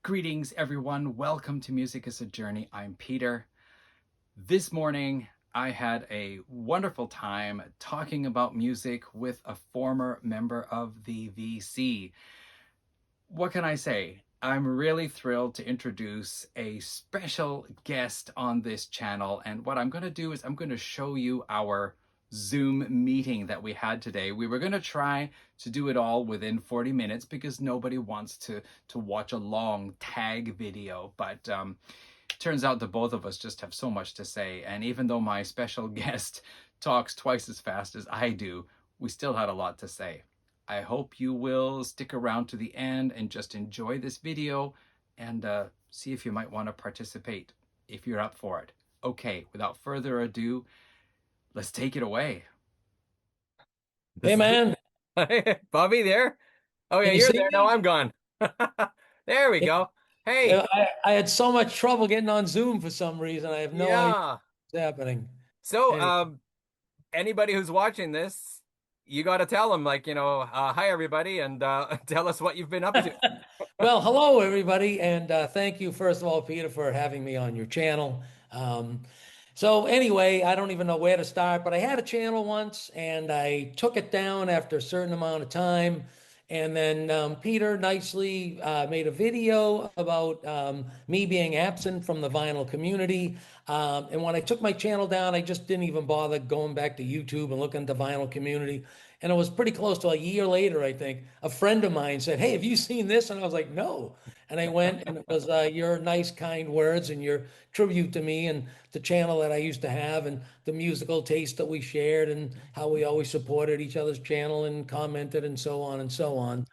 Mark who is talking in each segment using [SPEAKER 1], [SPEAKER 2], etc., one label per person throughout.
[SPEAKER 1] Greetings, everyone. Welcome to Music is a Journey. I'm Peter. This morning, I had a wonderful time talking about music with a former member of the VC. What can I say? I'm really thrilled to introduce a special guest on this channel. And what I'm going to do is I'm going to show you our Zoom meeting that we had today. We were going to try to do it all within 40 minutes because nobody wants to watch a long tag video. But turns out that both of us just have so much to say. And even though my special guest talks twice as fast as I do, we still had a lot to say. I hope you will stick around to the end and just enjoy this video and see if you might want to participate if you're up for it. Okay, without further ado, let's take it away.
[SPEAKER 2] Hey, man.
[SPEAKER 3] Bobby there? Oh yeah,
[SPEAKER 2] Can you
[SPEAKER 3] you're
[SPEAKER 2] see
[SPEAKER 3] there. Now
[SPEAKER 2] me?
[SPEAKER 3] I'm gone. There we go. Hey,
[SPEAKER 2] I had so much trouble getting on Zoom for some reason. I have no idea
[SPEAKER 3] yeah.
[SPEAKER 2] what's happening.
[SPEAKER 3] So,
[SPEAKER 2] Anyway,
[SPEAKER 3] anybody who's watching this, you got to tell them, like, hi everybody, and tell us what you've been up to.
[SPEAKER 2] well, hello, everybody. And thank you, first of all, Peter, for having me on your channel. Um, so, anyway, I don't even know where to start, but I had a channel once and I took it down after a certain amount of time. And then Peter nicely made a video about me being absent from the vinyl community. And when I took my channel down, I just didn't even bother going back to YouTube and looking at the vinyl community. And it was pretty close to a year later, I think, a friend of mine said, "Hey, have you seen this?" And I was like, "No." And I went, and it was your nice, kind words and your tribute to me and the channel that I used to have and the musical taste that we shared and how we always supported each other's channel and commented and so on and so on.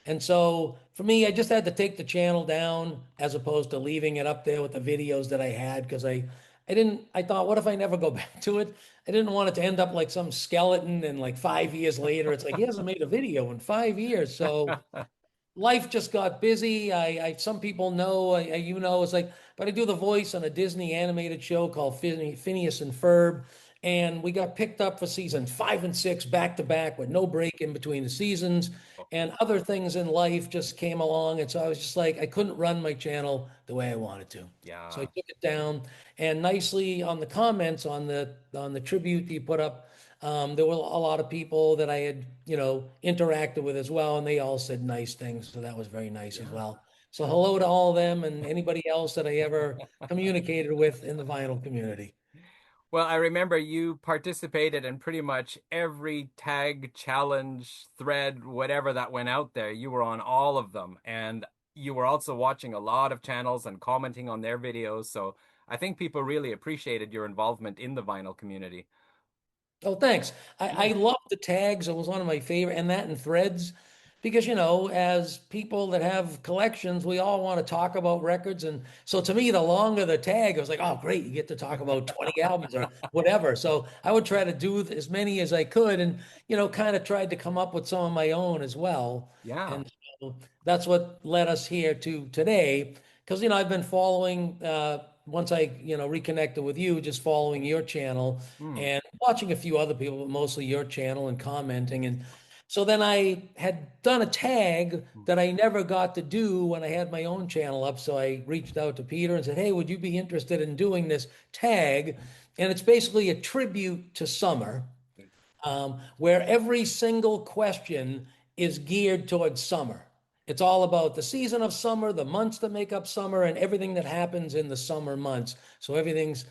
[SPEAKER 2] And so for me, I just had to take the channel down as opposed to leaving it up there with the videos that I had because I thought, what if I never go back to it? I didn't want it to end up like some skeleton and like 5 years later, it's like he hasn't made a video in 5 years. So life just got busy. Some people know, it's like, but I do the voice on a Disney animated show called Phineas and Ferb. And we got picked up for season 5 and 6 back to back with no break in between the seasons. And other things in life just came along. And so I was just like, I couldn't run my channel the way I wanted to. So I
[SPEAKER 3] Yeah.
[SPEAKER 2] took it down and nicely on the comments on the tribute you put up, there were a lot of people that I had, interacted with as well, and they all said nice things. So that was very nice as
[SPEAKER 3] Yeah.
[SPEAKER 2] well. So hello to all of them and anybody else that I ever communicated with in the vinyl community.
[SPEAKER 3] Well, I remember you participated in pretty much every tag challenge thread, whatever that went out there. You were on all of them, and you were also watching a lot of channels and commenting on their videos. So I think people really appreciated your involvement in the vinyl community.
[SPEAKER 2] Oh, thanks. I
[SPEAKER 3] Yeah.
[SPEAKER 2] love the tags. It was one of my favorite, and that and threads, because as people that have collections, we all want to talk about records. And so to me, the longer the tag, I was like, oh, great, you get to talk about 20 albums or whatever. So I would try to do as many as I could and, kind of tried to come up with some of my own as well.
[SPEAKER 3] Yeah.
[SPEAKER 2] And so that's what led us here to today. Because, I've been following, once I, reconnected with you, just following your channel
[SPEAKER 3] Hmm.
[SPEAKER 2] and watching a few other people, but mostly your channel and commenting. And so then I had done a tag that I never got to do when I had my own channel up. So I reached out to Peter and said, "Hey, would you be interested in doing this tag?" And it's basically a tribute to summer, where every single question is geared towards summer. It's all about the season of summer, the months that make up summer, and everything that happens in the summer months. So everything's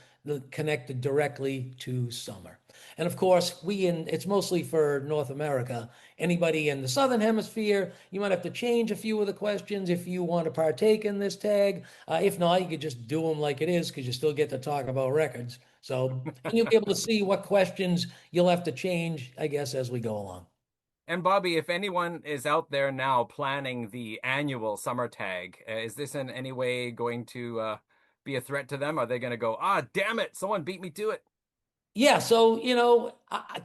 [SPEAKER 2] connected directly to summer. And of course, it's mostly for North America. Anybody in the Southern Hemisphere, you might have to change a few of the questions if you want to partake in this tag. If not, you could just do them like it is because you still get to talk about records. So, and you'll be able to see what questions you'll have to change, I guess, as we go along.
[SPEAKER 3] And Bobby, if anyone is out there now planning the annual summer tag, is this in any way going to be a threat to them? Are they going to go, ah, damn it, someone beat me to it?
[SPEAKER 2] Yeah, so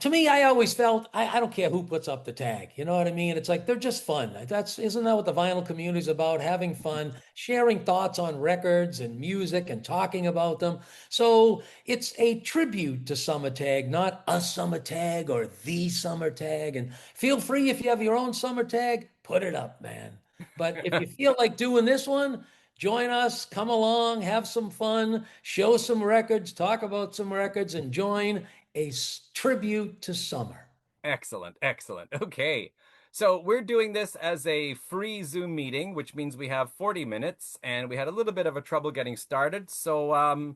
[SPEAKER 2] to me, I always felt I don't care who puts up the tag. You know what I mean? It's like they're just fun. That's isn't that what the vinyl community is about? Having fun, sharing thoughts on records and music, and talking about them. So it's a tribute to Summer Tag, not a Summer Tag or the Summer Tag. And feel free if you have your own Summer Tag, put it up, man. But if you feel like doing this one, join us, come along, have some fun, show some records, talk about some records, and join a tribute to summer.
[SPEAKER 3] Excellent, excellent. Okay. So we're doing this as a free Zoom meeting, which means we have 40 minutes, and we had a little bit of a trouble getting started. So,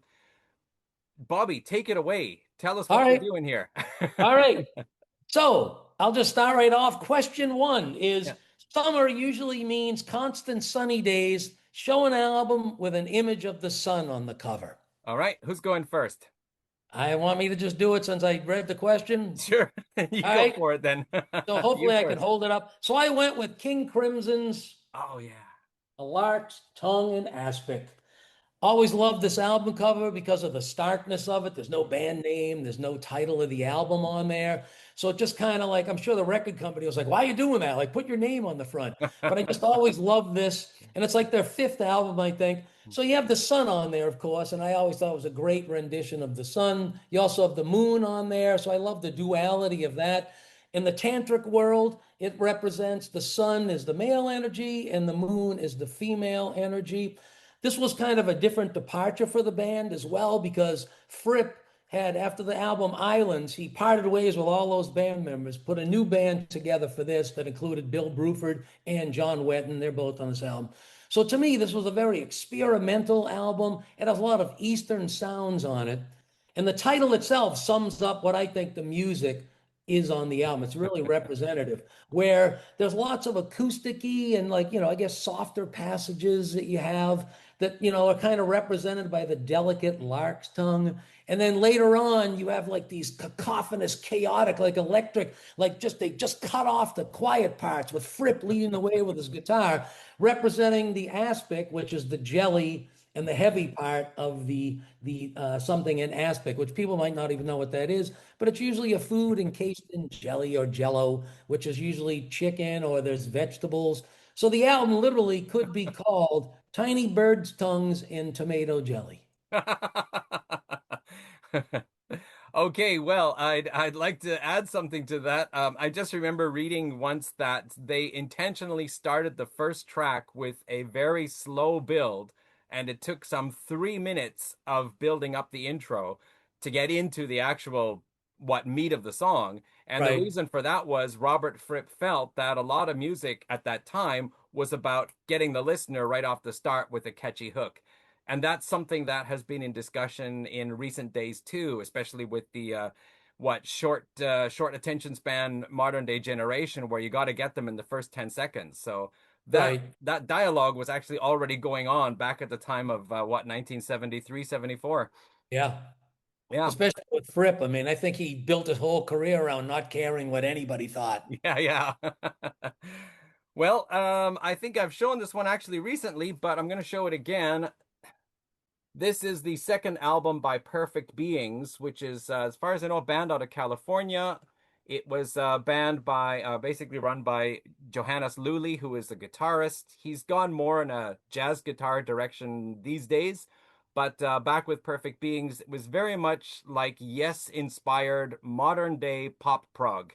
[SPEAKER 3] Bobby, take it away. Tell us
[SPEAKER 2] All
[SPEAKER 3] what we're
[SPEAKER 2] right.
[SPEAKER 3] doing here.
[SPEAKER 2] All right. So I'll just start right off. Question one is
[SPEAKER 3] Yeah.
[SPEAKER 2] summer usually means constant sunny days. Show an album with an image of the sun on the cover.
[SPEAKER 3] All right, who's going first?
[SPEAKER 2] I want me to just do it since I read the question.
[SPEAKER 3] Sure. You
[SPEAKER 2] All
[SPEAKER 3] go
[SPEAKER 2] right.
[SPEAKER 3] for it then.
[SPEAKER 2] So
[SPEAKER 3] You
[SPEAKER 2] hopefully I can
[SPEAKER 3] first.
[SPEAKER 2] hold it up. So I went with King Crimson's
[SPEAKER 3] Oh, yeah.
[SPEAKER 2] A Lark's Tongue and Aspic. Always loved this album cover because of the starkness of it. There's no band name, there's no title of the album on there. So it just kind of like, I'm sure the record company was like, why are you doing that? Like, put your name on the front. But I just always loved this. And it's like their fifth album, I think. So you have the sun on there, of course. And I always thought it was a great rendition of the sun. You also have the moon on there. So I love the duality of that. In the tantric world, it represents the sun is the male energy and the moon is the female energy. This was kind of a different departure for the band as well because Fripp had, after the album Islands, he parted ways with all those band members, put a new band together for this that included Bill Bruford and John Wetton. They're both on this album. So to me, this was a very experimental album. It has a lot of Eastern sounds on it. And the title itself sums up what I think the music is on the album. It's really representative, where there's lots of acousticy and like, I guess softer passages that you have that, are kind of represented by the delicate lark's tongue. And then later on, you have like these cacophonous, chaotic, like electric, they just cut off the quiet parts with Fripp leading the way with his guitar, representing the aspic, which is the jelly and the heavy part of the something in aspic, which people might not even know what that is, but it's usually a food encased in jelly or jello, which is usually chicken or there's vegetables. So the album literally could be called Tiny Bird's Tongues in Tomato Jelly.
[SPEAKER 3] Okay, well, I'd like to add something to that. I just remember reading once that they intentionally started the first track with a very slow build, and it took some 3 minutes of building up the intro to get into the actual meat of the song. And the
[SPEAKER 2] Right.
[SPEAKER 3] reason for that was Robert Fripp felt that a lot of music at that time was about getting the listener right off the start with a catchy hook. And that's something that has been in discussion in recent days too, especially with the short attention span modern day generation, where you got to get them in the first 10 seconds. So that
[SPEAKER 2] Right.
[SPEAKER 3] that dialogue was actually already going on back at the time of 1973, 74.
[SPEAKER 2] Yeah.
[SPEAKER 3] Yeah.
[SPEAKER 2] Especially with Fripp. I mean, I think he built his whole career around not caring what anybody thought.
[SPEAKER 3] Yeah, yeah. Well, I think I've shown this one actually recently, but I'm going to show it again. This is the second album by Perfect Beings, which is, as far as I know, a band out of California. It was a band basically run by Johannes Lully, who is a guitarist. He's gone more in a jazz guitar direction these days, but back with Perfect Beings, it was very much like Yes-inspired modern day pop prog.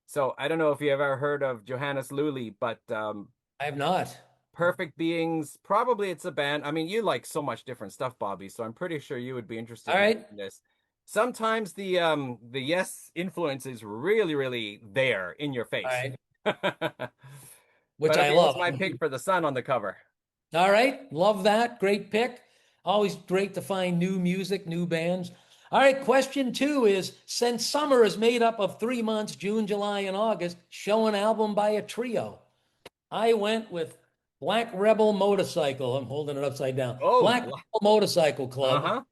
[SPEAKER 3] So I don't know if you ever heard of Johannes Lully, but
[SPEAKER 2] I have not.
[SPEAKER 3] Perfect Beings, probably it's a band. I mean, you like so much different stuff, Bobby, so I'm pretty sure you would be
[SPEAKER 2] All
[SPEAKER 3] interested in
[SPEAKER 2] right.
[SPEAKER 3] this. Sometimes the Yes influence is really, really there in your
[SPEAKER 2] All
[SPEAKER 3] face.
[SPEAKER 2] right. Which
[SPEAKER 3] But
[SPEAKER 2] I
[SPEAKER 3] okay, what's
[SPEAKER 2] love.
[SPEAKER 3] my pick for the sun on the cover?
[SPEAKER 2] All right. Love that. Great pick. Always great to find new music, new bands. All right. Question two is since summer is made up of 3 months, June, July, and August, show an album by a trio. I went with Black Rebel Motorcycle. I'm holding it upside down.
[SPEAKER 3] Oh,
[SPEAKER 2] Black Rebel Motorcycle Club.
[SPEAKER 3] uh-huh.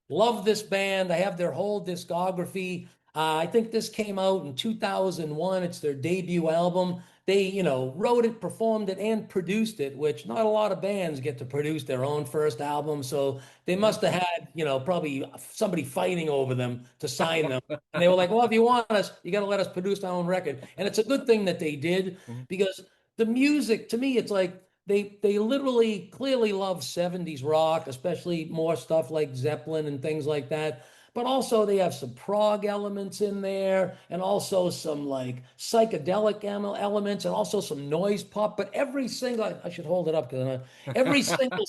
[SPEAKER 2] Love this band. I have their whole discography. I think this came out in 2001. It's their debut album. They, wrote it, performed it, and produced it, which not a lot of bands get to produce their own first album. So they
[SPEAKER 3] Yeah.
[SPEAKER 2] must have had, probably somebody fighting over them to sign them. And they were like, well, if you want us, you got to let us produce our own record. And it's a good thing that they did
[SPEAKER 3] Mhm.
[SPEAKER 2] because the music, to me, it's like they literally clearly love 70s rock, especially more stuff like Zeppelin and things like that. but also they have some prog elements in there, and also some like psychedelic elements, and also some noise pop. But every single, I should hold it up because every single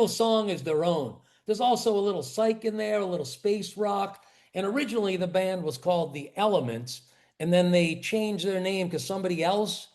[SPEAKER 2] song is their own. There's also a little psych in there, a little space rock. And originally the band was called The Elements, and then they changed their name because somebody else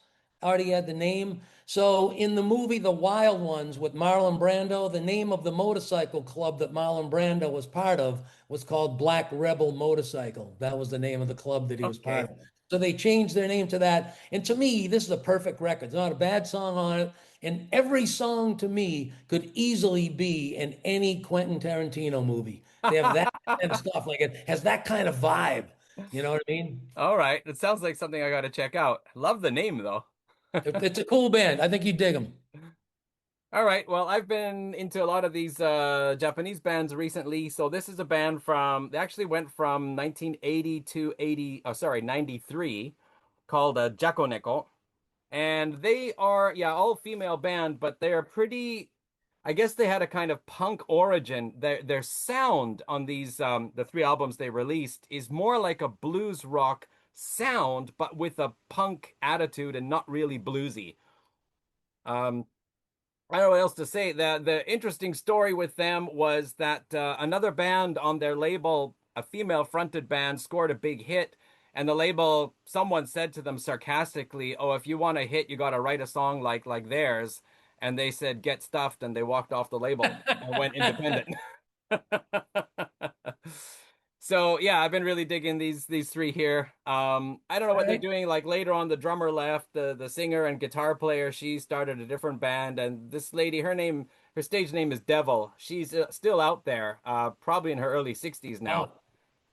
[SPEAKER 2] already had the name. So in the movie The Wild Ones with Marlon Brando, the name of the motorcycle club that Marlon Brando was part of was called Black Rebel Motorcycle. That was the name of the club that he was part
[SPEAKER 3] Okay.
[SPEAKER 2] of. So they changed their name to that. And to me, this is a perfect record. There's not a bad song on it. And every song to me could easily be in any Quentin Tarantino movie. They have that kind of stuff. Like it has that kind of vibe. You know what I mean?
[SPEAKER 3] All right. It sounds like something I got to check out. Love the name though.
[SPEAKER 2] It's a cool band. I think you dig them.
[SPEAKER 3] All right. Well, I've been into a lot of these Japanese bands recently. So this is a band from, they actually went from 1980 to 93, called Jakoneko. And they are, yeah, all female band, but they're pretty, I guess they had a kind of punk origin. Their sound on these the three albums they released is more like a blues rock sound, but with a punk attitude and not really bluesy. Um, I don't know what else to say. The interesting story with them was that another band on their label, a female fronted band, scored a big hit. And the label, someone said to them sarcastically, "Oh, if you want a hit, you got to write a song like theirs." And they said, "Get stuffed," and they walked off the label and went independent. So yeah, I've been really digging these three here. I don't know
[SPEAKER 2] All
[SPEAKER 3] what they're
[SPEAKER 2] right.
[SPEAKER 3] doing. Like later on, the drummer left, the singer and guitar player, she started a different band, and this lady, her stage name is Devil. She's still out there, probably in her early 60s now.
[SPEAKER 2] Wow.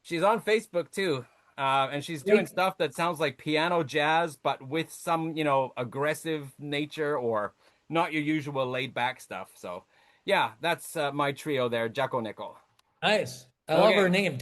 [SPEAKER 3] She's on Facebook too, and she's doing
[SPEAKER 2] Great.
[SPEAKER 3] stuff that sounds like piano jazz, but with some, aggressive nature or not your usual laid back stuff. So yeah, that's my trio there, Jacko Nickel.
[SPEAKER 2] Nice. I love her
[SPEAKER 3] Okay.
[SPEAKER 2] name.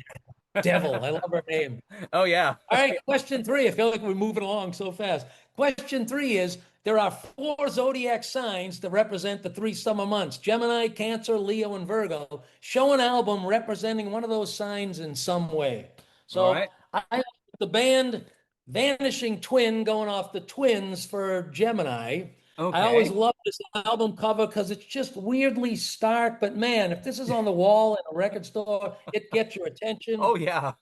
[SPEAKER 2] Devil. I love her name.
[SPEAKER 3] Oh yeah.
[SPEAKER 2] All right, question three. I feel like we're moving along so fast. Question three is there are four zodiac signs that represent the three summer months: Gemini, Cancer, Leo, and Virgo. Show an album representing one of those signs in some way.
[SPEAKER 3] All
[SPEAKER 2] So
[SPEAKER 3] right.
[SPEAKER 2] I the band Vanishing Twin going off the twins for Gemini. I always
[SPEAKER 3] Okay.
[SPEAKER 2] love this album cover because it's just weirdly stark. But man, if this is on the wall in a record store, it gets your attention.
[SPEAKER 3] Oh yeah.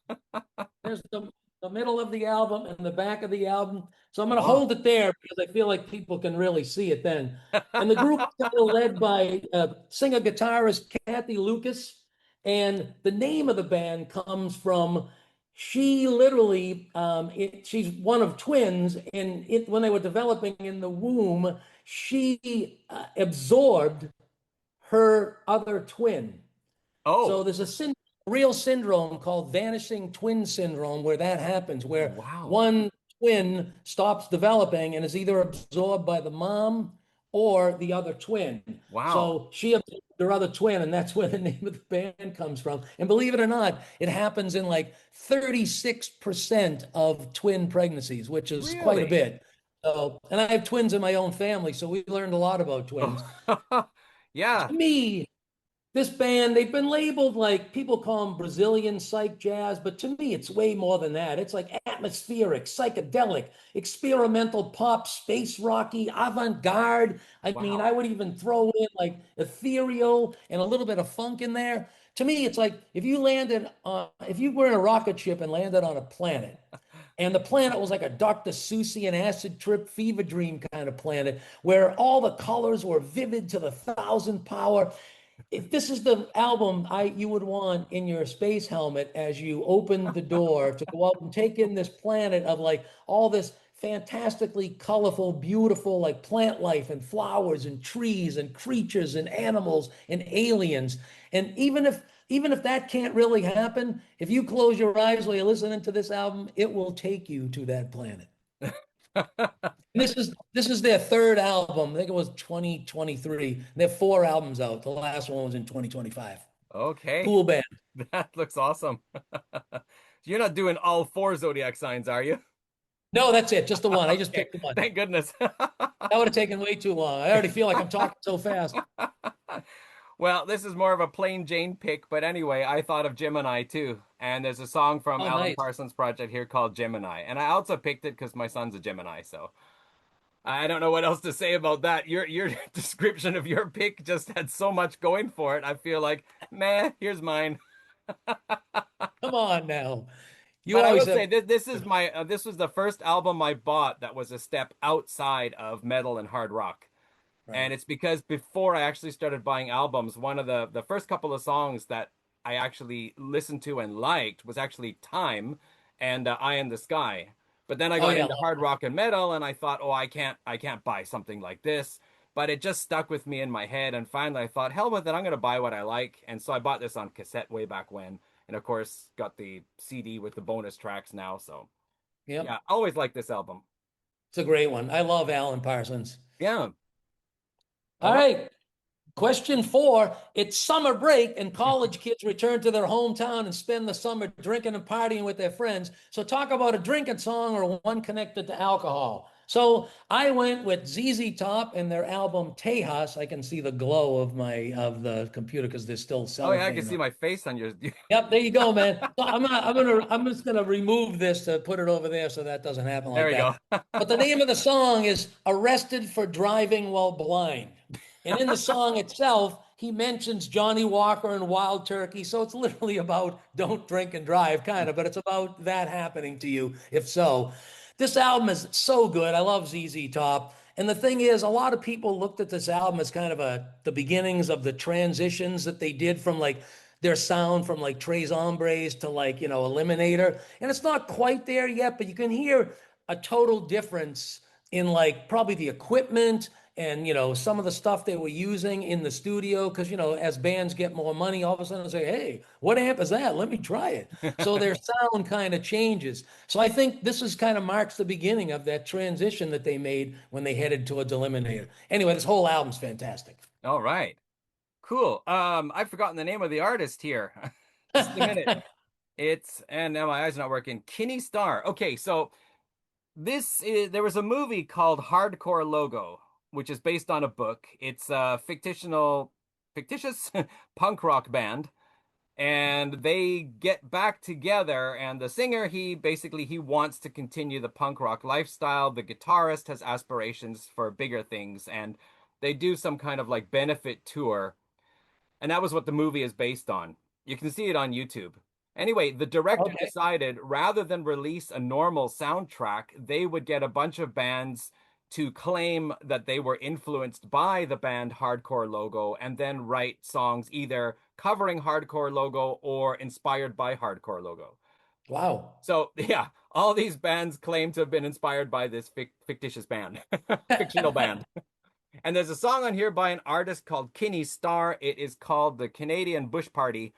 [SPEAKER 2] There's the middle of the album and the back of the album. So I'm going to
[SPEAKER 3] Wow.
[SPEAKER 2] hold it there because I feel like people can really see it then. And the group is kind of led by singer guitarist Kathy Lucas. And the name of the band comes from she literally, she's one of twins. And when they were developing in the womb, she absorbed her other twin. So
[SPEAKER 3] Oh,
[SPEAKER 2] there's a real syndrome called vanishing twin syndrome where that happens, where
[SPEAKER 3] wow.
[SPEAKER 2] one twin stops developing and is either absorbed by the mom or the other twin.
[SPEAKER 3] Wow.
[SPEAKER 2] So she absorbed her other twin, and that's where the name of the band comes from. And believe it or not, it happens in like 36% of twin pregnancies, which is quite a
[SPEAKER 3] Really?
[SPEAKER 2] bit. So, and I have twins in my own family, so we learned a lot about twins.
[SPEAKER 3] Oh. Yeah.
[SPEAKER 2] To me, this band, they've been labeled like people call them Brazilian psych jazz, but to me, it's way more than that. It's like atmospheric, psychedelic, experimental pop, space rocky, avant-garde. I mean, I
[SPEAKER 3] Wow.
[SPEAKER 2] would even throw in like ethereal and a little bit of funk in there. To me, it's like if you were in a rocket ship and landed on a planet, and the planet was like a Dr. Seussian acid trip fever dream kind of planet where all the colors were vivid to the thousand power. If this is the album you would want in your space helmet as you open the door to go out and take in this planet of like all this fantastically colorful, beautiful like plant life and flowers and trees and creatures and animals and aliens. And even if that can't really happen, if you close your eyes while you're listening to this album, it will take you to that planet. And this is their third album. I think it was 2023. They have four albums out. The last one was in 2025.
[SPEAKER 3] Okay.
[SPEAKER 2] Cool band.
[SPEAKER 3] That looks awesome. You're not doing all four zodiac signs, are you?
[SPEAKER 2] No, that's it. Just the one. I just
[SPEAKER 3] Okay.
[SPEAKER 2] picked the one.
[SPEAKER 3] Thank goodness.
[SPEAKER 2] That would have taken way too long. I already feel like I'm talking so fast.
[SPEAKER 3] Well, this is more of a plain Jane pick, but anyway, I thought of Gemini too. And there's a song from
[SPEAKER 2] Oh,
[SPEAKER 3] Alan
[SPEAKER 2] nice.
[SPEAKER 3] Parsons' project here called Gemini. And I also picked it because my son's a Gemini, so I don't know what else to say about that. Your description of your pick just had so much going for it. I feel like, meh, here's mine.
[SPEAKER 2] Come on now. You
[SPEAKER 3] But I
[SPEAKER 2] always
[SPEAKER 3] will
[SPEAKER 2] have.
[SPEAKER 3] say this is my this was the first album I bought that was a step outside of metal and hard rock. And
[SPEAKER 2] Right.
[SPEAKER 3] it's because before I actually started buying albums, one of the first couple of songs that I actually listened to and liked was actually Time and Eye in the Sky. But then I
[SPEAKER 2] Oh
[SPEAKER 3] got
[SPEAKER 2] yeah.
[SPEAKER 3] into hard rock and metal and I thought, "Oh, I can't buy something like this." But it just stuck with me in my head and finally I thought, "Hell with it, I'm going to buy what I like." And so I bought this on cassette way back when and of course got the CD with the bonus tracks now, so
[SPEAKER 2] Yep.
[SPEAKER 3] yeah, always like this album.
[SPEAKER 2] It's a great one. I love Alan Parsons.
[SPEAKER 3] Yeah. All
[SPEAKER 2] All
[SPEAKER 3] right.
[SPEAKER 2] right. Question four, it's summer break and college kids return to their hometown and spend the summer drinking and partying with their friends. So talk about a drinking song or one connected to alcohol. So I went with ZZ Top and their album Tejas. I can see the glow of the computer because there's still
[SPEAKER 3] Oh yeah, I can
[SPEAKER 2] cellophane
[SPEAKER 3] see
[SPEAKER 2] on.
[SPEAKER 3] my face on your
[SPEAKER 2] Yep, there you go, man. So I'm just gonna remove this to put it over there so that doesn't happen
[SPEAKER 3] There
[SPEAKER 2] like
[SPEAKER 3] we
[SPEAKER 2] that.
[SPEAKER 3] go.
[SPEAKER 2] But the name of the song is Arrested for Driving While Blind. And in the song itself, he mentions Johnny Walker and Wild Turkey. So it's literally about don't drink and drive, kind of, but it's about that happening to you, if so. This album is so good. I love ZZ Top. And the thing is, a lot of people looked at this album as kind of the beginnings of the transitions that they did from like their sound from like Tres Hombres to like, Eliminator. And it's not quite there yet, but you can hear a total difference in like probably the equipment and some of the stuff they were using in the studio because as bands get more money all of a sudden say, hey, what amp is that, let me try it. So their sound kind of changes. So I think this is kind of marks the beginning of that transition that they made when they headed towards Eliminator. Anyway, this whole album's fantastic.
[SPEAKER 3] All right. Cool. I've forgotten the name of the artist here. Just a minute. It's and now my eyes are not working. Kinney Starr. Okay, so there was a movie called Hardcore Logo, which is based on a book. It's a fictitious punk rock band, and they get back together. And the singer, he wants to continue the punk rock lifestyle. The guitarist has aspirations for bigger things, and they do some kind of like benefit tour. And that was what the movie is based on. You can see it on YouTube. Anyway, the director
[SPEAKER 2] Okay.
[SPEAKER 3] decided rather than release a normal soundtrack, they would get a bunch of bands to claim that they were influenced by the band Hardcore Logo and then write songs either covering Hardcore Logo or inspired by Hardcore Logo.
[SPEAKER 2] Wow.
[SPEAKER 3] So, yeah, all these bands claim to have been inspired by this fictitious band, fictional band. And there's a song on here by an artist called Kinney Starr. It is called The Canadian Bush Party.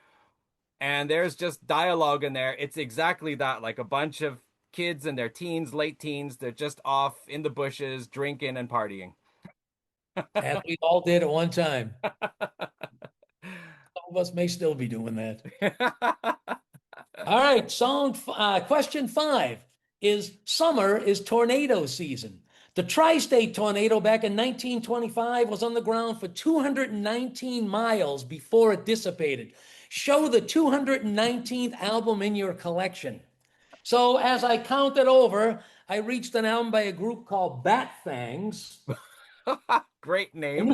[SPEAKER 3] And there's just dialogue in there. It's exactly that, like a bunch of kids in their teens, late teens. They're just off in the bushes, drinking and partying.
[SPEAKER 2] As we all did at one time. Some of us may still be doing that. All right, question five is summer is tornado season. The tri-state tornado back in 1925 was on the ground for 219 miles before it dissipated. Show the 219th album in your collection. So as I counted over, I reached an album by a group called Bat Fangs.
[SPEAKER 3] Great
[SPEAKER 2] And
[SPEAKER 3] name.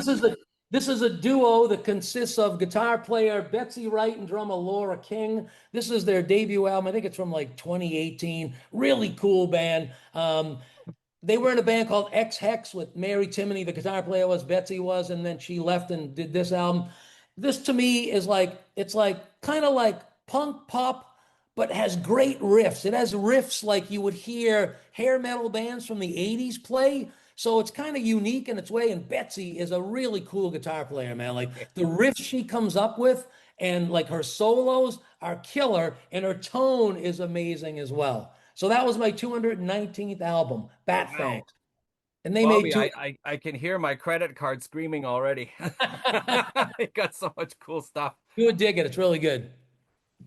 [SPEAKER 2] this is a duo that consists of guitar player Betsy Wright and drummer Laura King. This is their debut album. I think it's from like 2018. Really cool band. They were in a band called X Hex with Mary Timony, the guitar player was, Betsy was, and then she left and did this album. This to me is like, it's like kind of like punk pop, but has great riffs. It has riffs like you would hear hair metal bands from the 80s play. So it's kind of unique in its way. And Betsy is a really cool guitar player, man. Like the riffs she comes up with and like her solos are killer, and her tone is amazing as well. So that was my 219th album, Bat
[SPEAKER 3] Wow.
[SPEAKER 2] Fangs. And they made
[SPEAKER 3] Bobby,
[SPEAKER 2] two.
[SPEAKER 3] I can hear my credit card screaming already. It got so much cool stuff.
[SPEAKER 2] You would dig it. It's really good.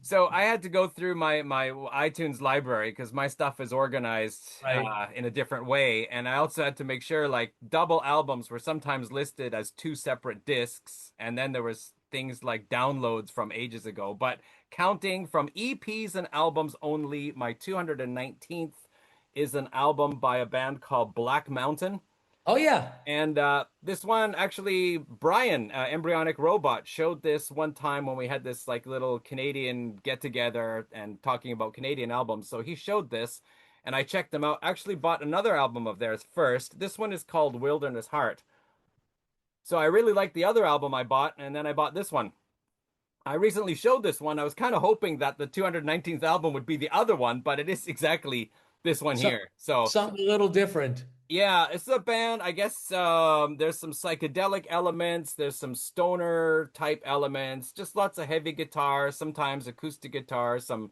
[SPEAKER 3] So I had to go through my iTunes library because my stuff is organized
[SPEAKER 2] Right.
[SPEAKER 3] in a different way, and I also had to make sure like double albums were sometimes listed as two separate discs, and then there was things like downloads from ages ago. But counting from EPs and albums only, my 219th is an album by a band called Black Mountain.
[SPEAKER 2] Oh yeah.
[SPEAKER 3] And this one, actually, Brian, Embryonic Robot, showed this one time when we had this like little Canadian get together and talking about Canadian albums. So he showed this, and I checked them out. Actually, bought another album of theirs first. This one is called Wilderness Heart. So I really liked the other album I bought, and then I bought this one. I recently showed this one. I was kind of hoping that the 219th album would be the other one, but it is exactly this one
[SPEAKER 2] So,
[SPEAKER 3] here. So
[SPEAKER 2] something a little different.
[SPEAKER 3] yeah, it's a band. I guess there's some psychedelic elements, there's some stoner type elements, just lots of heavy guitar, sometimes acoustic guitar, some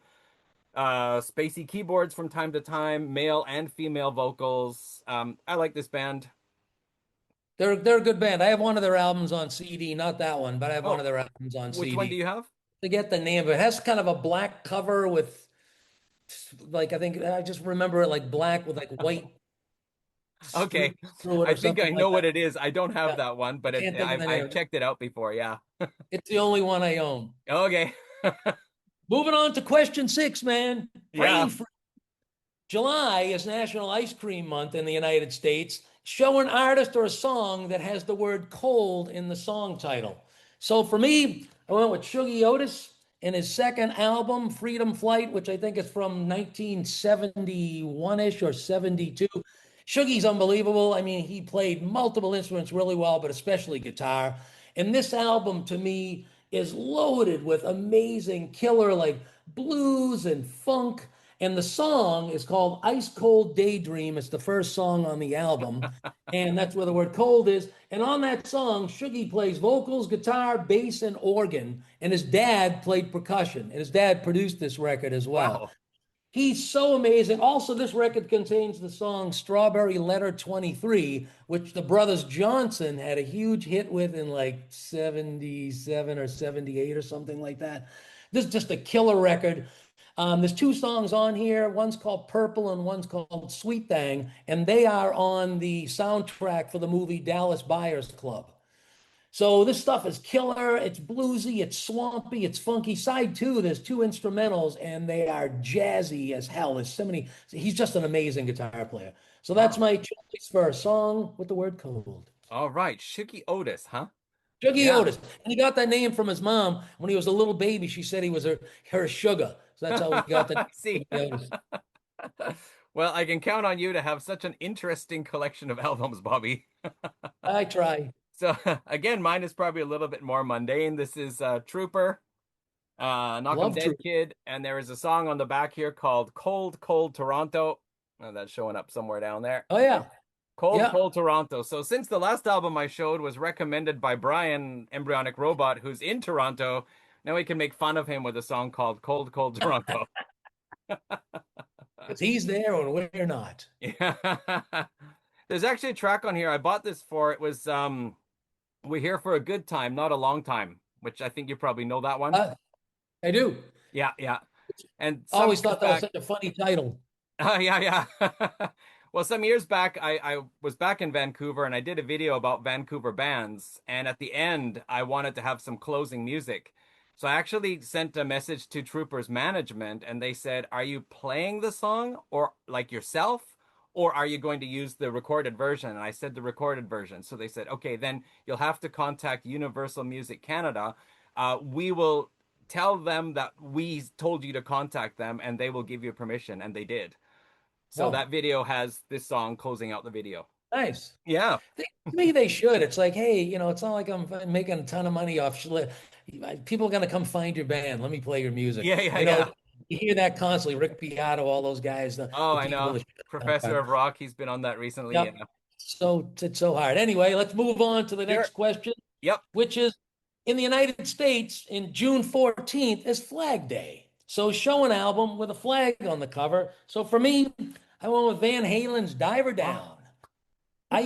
[SPEAKER 3] spacey keyboards from time to time, male and female vocals. I like this band.
[SPEAKER 2] They're a good band. I have one of their albums on CD, not that one, but I have one of
[SPEAKER 3] Oh,
[SPEAKER 2] their albums on
[SPEAKER 3] which one do
[SPEAKER 2] CD.
[SPEAKER 3] you have?
[SPEAKER 2] Forget the name of it. It has kind of a black cover with like I think I just remember it like black with like white
[SPEAKER 3] Okay,
[SPEAKER 2] streaks through it
[SPEAKER 3] I
[SPEAKER 2] or
[SPEAKER 3] think
[SPEAKER 2] something
[SPEAKER 3] I
[SPEAKER 2] like
[SPEAKER 3] know what
[SPEAKER 2] that.
[SPEAKER 3] it is. I don't have
[SPEAKER 2] Yeah,
[SPEAKER 3] that one,
[SPEAKER 2] I
[SPEAKER 3] but
[SPEAKER 2] can't think of the name
[SPEAKER 3] I've
[SPEAKER 2] of it.
[SPEAKER 3] checked it out before. Yeah.
[SPEAKER 2] It's the only one I own.
[SPEAKER 3] Okay.
[SPEAKER 2] Moving on to question 6, man.
[SPEAKER 3] Yeah.
[SPEAKER 2] Brain freeze. July is National Ice Cream Month in the United States. Show an artist or a song that has the word cold in the song title. So for me, I went with Shuggy Otis in his second album, Freedom Flight, which I think is from 1971-ish or 72. Shuggy's unbelievable. I mean, he played multiple instruments really well, but especially guitar. And this album to me is loaded with amazing killer like blues and funk. And the song is called Ice Cold Daydream. It's the first song on the album. And that's where the word cold is. And on that song, Shuggy plays vocals, guitar, bass, and organ. And his dad played percussion. And his dad produced this record as well.
[SPEAKER 3] Wow.
[SPEAKER 2] He's so amazing. Also, this record contains the song Strawberry Letter 23, which the brothers Johnson had a huge hit with in like 77 or 78 or something like that. This is just a killer record. There's 2 songs on here. One's called Purple and one's called Sweet Thing. And they are on the soundtrack for the movie Dallas Buyers Club. So this stuff is killer. It's bluesy, it's swampy, it's funky. Side 2, there's 2 instrumentals and they are jazzy as hell. There's so many. He's just an amazing guitar player. So that's
[SPEAKER 3] Wow.
[SPEAKER 2] my choice for a song with the word cold.
[SPEAKER 3] All right. Shuggy Otis, huh?
[SPEAKER 2] Shuggy
[SPEAKER 3] Yeah.
[SPEAKER 2] Otis. And he got that name from his mom. When he was a little baby, she said he was her sugar. So that's how he got the
[SPEAKER 3] I see.
[SPEAKER 2] name Otis.
[SPEAKER 3] Well, I can count on you to have such an interesting collection of albums, Bobby.
[SPEAKER 2] I try.
[SPEAKER 3] So again, mine is probably a little bit more mundane. This is Trooper, Knock 'em
[SPEAKER 2] Love
[SPEAKER 3] Dead
[SPEAKER 2] True.
[SPEAKER 3] Kid, and there is a song on the back here called Cold, Cold Toronto. Oh, that's showing up somewhere down there.
[SPEAKER 2] Oh yeah.
[SPEAKER 3] Cold,
[SPEAKER 2] Yeah.
[SPEAKER 3] Cold Toronto. So since the last album I showed was recommended by Brian, Embryonic Robot, who's in Toronto, now we can make fun of him with a song called Cold, Cold Toronto.
[SPEAKER 2] Because he's there and we're not.
[SPEAKER 3] Yeah. There's actually a track on here. I bought this for, it was We're Here for a Good Time, Not a Long Time, which I think you probably know that one.
[SPEAKER 2] I do.
[SPEAKER 3] Yeah, yeah. And
[SPEAKER 2] I
[SPEAKER 3] some
[SPEAKER 2] always
[SPEAKER 3] years
[SPEAKER 2] thought that was
[SPEAKER 3] back,
[SPEAKER 2] such a funny title.
[SPEAKER 3] yeah, yeah. Well, some years back, I was back in Vancouver and I did a video about Vancouver bands. And at the end, I wanted to have some closing music. So I actually sent a message to Trooper's management and they said, are you playing the song or like yourself? Or are you going to use the recorded version? And I said the recorded version. So they said, okay, then you'll have to contact Universal Music Canada. We will tell them that we told you to contact them and they will give you permission. And they did. So
[SPEAKER 2] Oh,
[SPEAKER 3] that video has this song closing out the video.
[SPEAKER 2] nice.
[SPEAKER 3] Yeah.
[SPEAKER 2] To me, they should. It's like, hey, it's not like I'm making a ton of money off. People are gonna come find your band. Let me play your music.
[SPEAKER 3] Yeah, yeah, yeah.
[SPEAKER 2] You hear that constantly. Rick Beato, all those guys.
[SPEAKER 3] Oh,
[SPEAKER 2] The
[SPEAKER 3] I
[SPEAKER 2] people
[SPEAKER 3] know.
[SPEAKER 2] that.
[SPEAKER 3] Professor of Rock, he's been on that recently.
[SPEAKER 2] Yep.
[SPEAKER 3] Yeah.
[SPEAKER 2] So it's so hard. Anyway, let's move on to the
[SPEAKER 3] Sure.
[SPEAKER 2] next question,
[SPEAKER 3] Yep.
[SPEAKER 2] which is in the United States in June 14th is Flag Day. So show an album with a flag on the cover. So for me, I went with Van Halen's Diver Down. I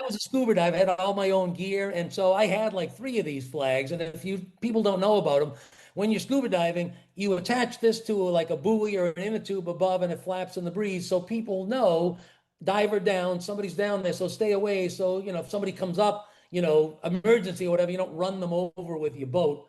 [SPEAKER 2] was a scuba diver, I had all my own gear. And so I had like 3 of these flags. And if people don't know about them, when you're scuba diving, you attach this to like a buoy or an inner tube above and it flaps in the breeze. So people know diver down, somebody's down there. So stay away. So, if somebody comes up, emergency or whatever, you don't run them over with your boat.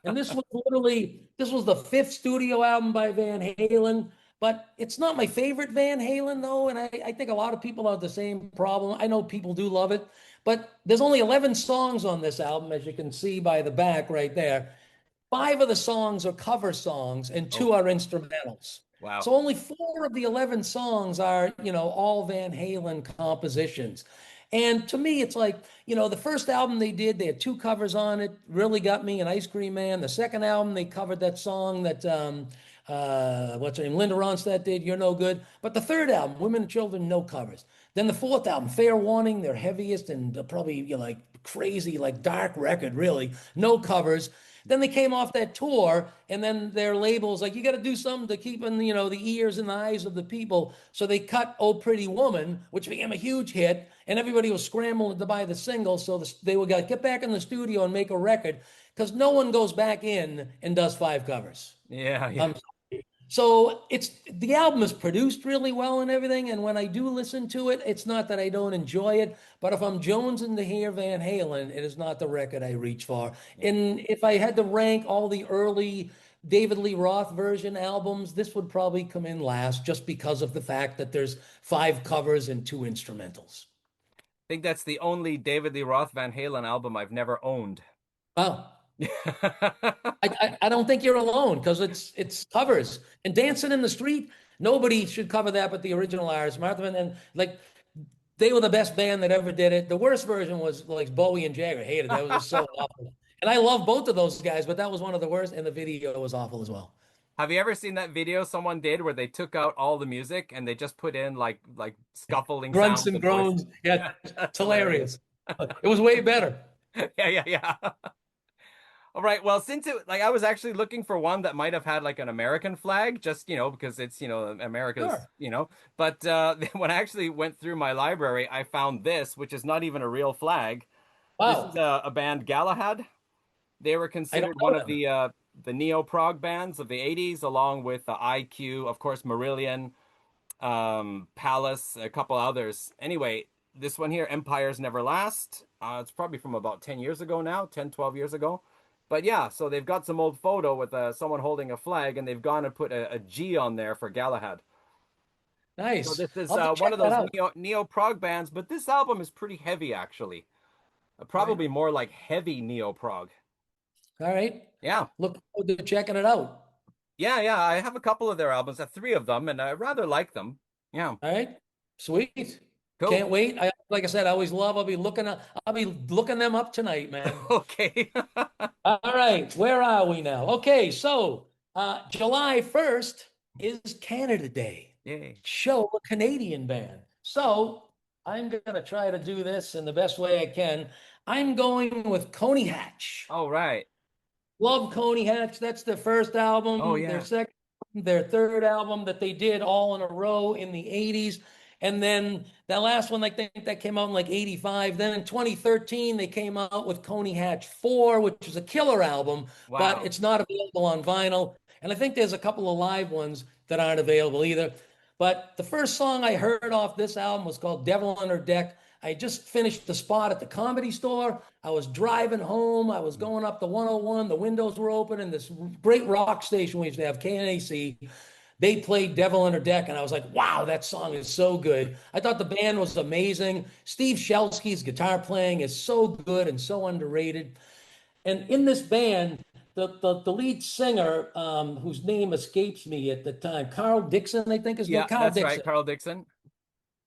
[SPEAKER 2] And this was the fifth studio album by Van Halen, but it's not my favorite Van Halen though. And I think a lot of people have the same problem. I know people do love it, but there's only 11 songs on this album, as you can see by the back right there. Five of the songs are cover songs and
[SPEAKER 3] Oh,
[SPEAKER 2] two are instrumentals.
[SPEAKER 3] wow.
[SPEAKER 2] So only four of the 11 songs are, all Van Halen compositions. And to me, it's like, the first album they did, they had two covers on it, really got me, an Ice Cream Man. The second album, they covered that song that, what's her name, Linda Ronstadt did, You're No Good. But the third album, Women and Children, no covers. Then the fourth album, Fair Warning, their heaviest and probably, like crazy, like dark record, really, no covers. Then they came off that tour, and then their labels like, you got to do something to keep in, the ears and the eyes of the people. So they cut "Oh Pretty Woman," which became a huge hit, and everybody was scrambling to buy the single. So they were gonna get back in the studio and make a record because no one goes back in and does five covers.
[SPEAKER 3] Yeah, yeah.
[SPEAKER 2] So the album is produced really well and everything. And when I do listen to it, it's not that I don't enjoy it, but if I'm jonesing to hear Van Halen, it is not the record I reach for. And if I had to rank all the early David Lee Roth version albums, this would probably come in last just because of the fact that there's five covers and two instrumentals.
[SPEAKER 3] I think that's the only David Lee Roth Van Halen album I've never owned.
[SPEAKER 2] Wow. I don't think you're alone because it's covers and Dancing in the Street. Nobody should cover that but the original artist, Martha. And like they were the best band that ever did it. The worst version was like Bowie and Jagger. Hated it. That was just so awful. And I love both of those guys, but that was one of the worst. And the video was awful as well.
[SPEAKER 3] Have you ever seen that video someone did where they took out all the music and they just put in like scuffling
[SPEAKER 2] Grunts
[SPEAKER 3] sounds
[SPEAKER 2] and
[SPEAKER 3] and
[SPEAKER 2] groans.
[SPEAKER 3] voices?
[SPEAKER 2] Yeah, it's hilarious. It was way better.
[SPEAKER 3] Yeah, yeah, yeah. All right. Well, since I was actually looking for one that might have had like an American flag, just, because it's, America's,
[SPEAKER 2] Sure.
[SPEAKER 3] but when I actually went through my library, I found this, which is not even a real flag. This is
[SPEAKER 2] Wow.
[SPEAKER 3] a band, Galahad. They were
[SPEAKER 2] I don't
[SPEAKER 3] considered
[SPEAKER 2] know
[SPEAKER 3] one of
[SPEAKER 2] them.
[SPEAKER 3] the neo-prog bands of the 80s, along with IQ, of course, Marillion, Palace, a couple others. Anyway, this one here, Empires Never Last. It's probably from about 10 years ago now, 10, 12 years ago. But yeah, so they've got some old photo with someone holding a flag, and they've gone and put a G on there for Galahad. So
[SPEAKER 2] Nice.
[SPEAKER 3] this is
[SPEAKER 2] I'll have to
[SPEAKER 3] one
[SPEAKER 2] check
[SPEAKER 3] of
[SPEAKER 2] that
[SPEAKER 3] those
[SPEAKER 2] out.
[SPEAKER 3] neo-prog bands, but this album is pretty heavy, actually.
[SPEAKER 2] All right.
[SPEAKER 3] Probably more like heavy neo-prog.
[SPEAKER 2] All right.
[SPEAKER 3] Yeah.
[SPEAKER 2] Look forward to checking it out.
[SPEAKER 3] Yeah, yeah. I have a couple of their albums, three of them, and I rather like them. Yeah.
[SPEAKER 2] All right. Sweet.
[SPEAKER 3] Cool.
[SPEAKER 2] Can't wait. Like I said, I always love. I'll be looking them up tonight, man.
[SPEAKER 3] Okay.
[SPEAKER 2] All right. Where are we now? Okay. So, July 1st is Canada Day.
[SPEAKER 3] Yay.
[SPEAKER 2] Show a Canadian band. So, I'm gonna try to do this in the best way I can. I'm going with Coney Hatch.
[SPEAKER 3] All right.
[SPEAKER 2] Love Coney Hatch. That's their first
[SPEAKER 3] Oh
[SPEAKER 2] album, their
[SPEAKER 3] yeah.
[SPEAKER 2] second, their third album that they did all in a row in the 80s. And then that last one, I think that came out in like 85. Then in 2013, they came out with Coney Hatch 4, which is a killer album, but
[SPEAKER 3] Wow.
[SPEAKER 2] it's not available on vinyl. And I think there's a couple of live ones that aren't available either. But the first song I heard off this album was called Devil on Her Deck. I just finished the spot at the Comedy Store. I was driving home. I was going up the 101. The windows were open, and this great rock station we used to have, KNAC, they played Devil on Her Deck, and I was like, wow, that song is so good. I thought the band was amazing. Steve Shelsky's guitar playing is so good and so underrated. And in this band, the lead singer, whose name escapes me at the time, Carl Dixon, I think his name,
[SPEAKER 3] Yeah,
[SPEAKER 2] Carl
[SPEAKER 3] that's right.
[SPEAKER 2] Dixon.
[SPEAKER 3] Carl Dixon.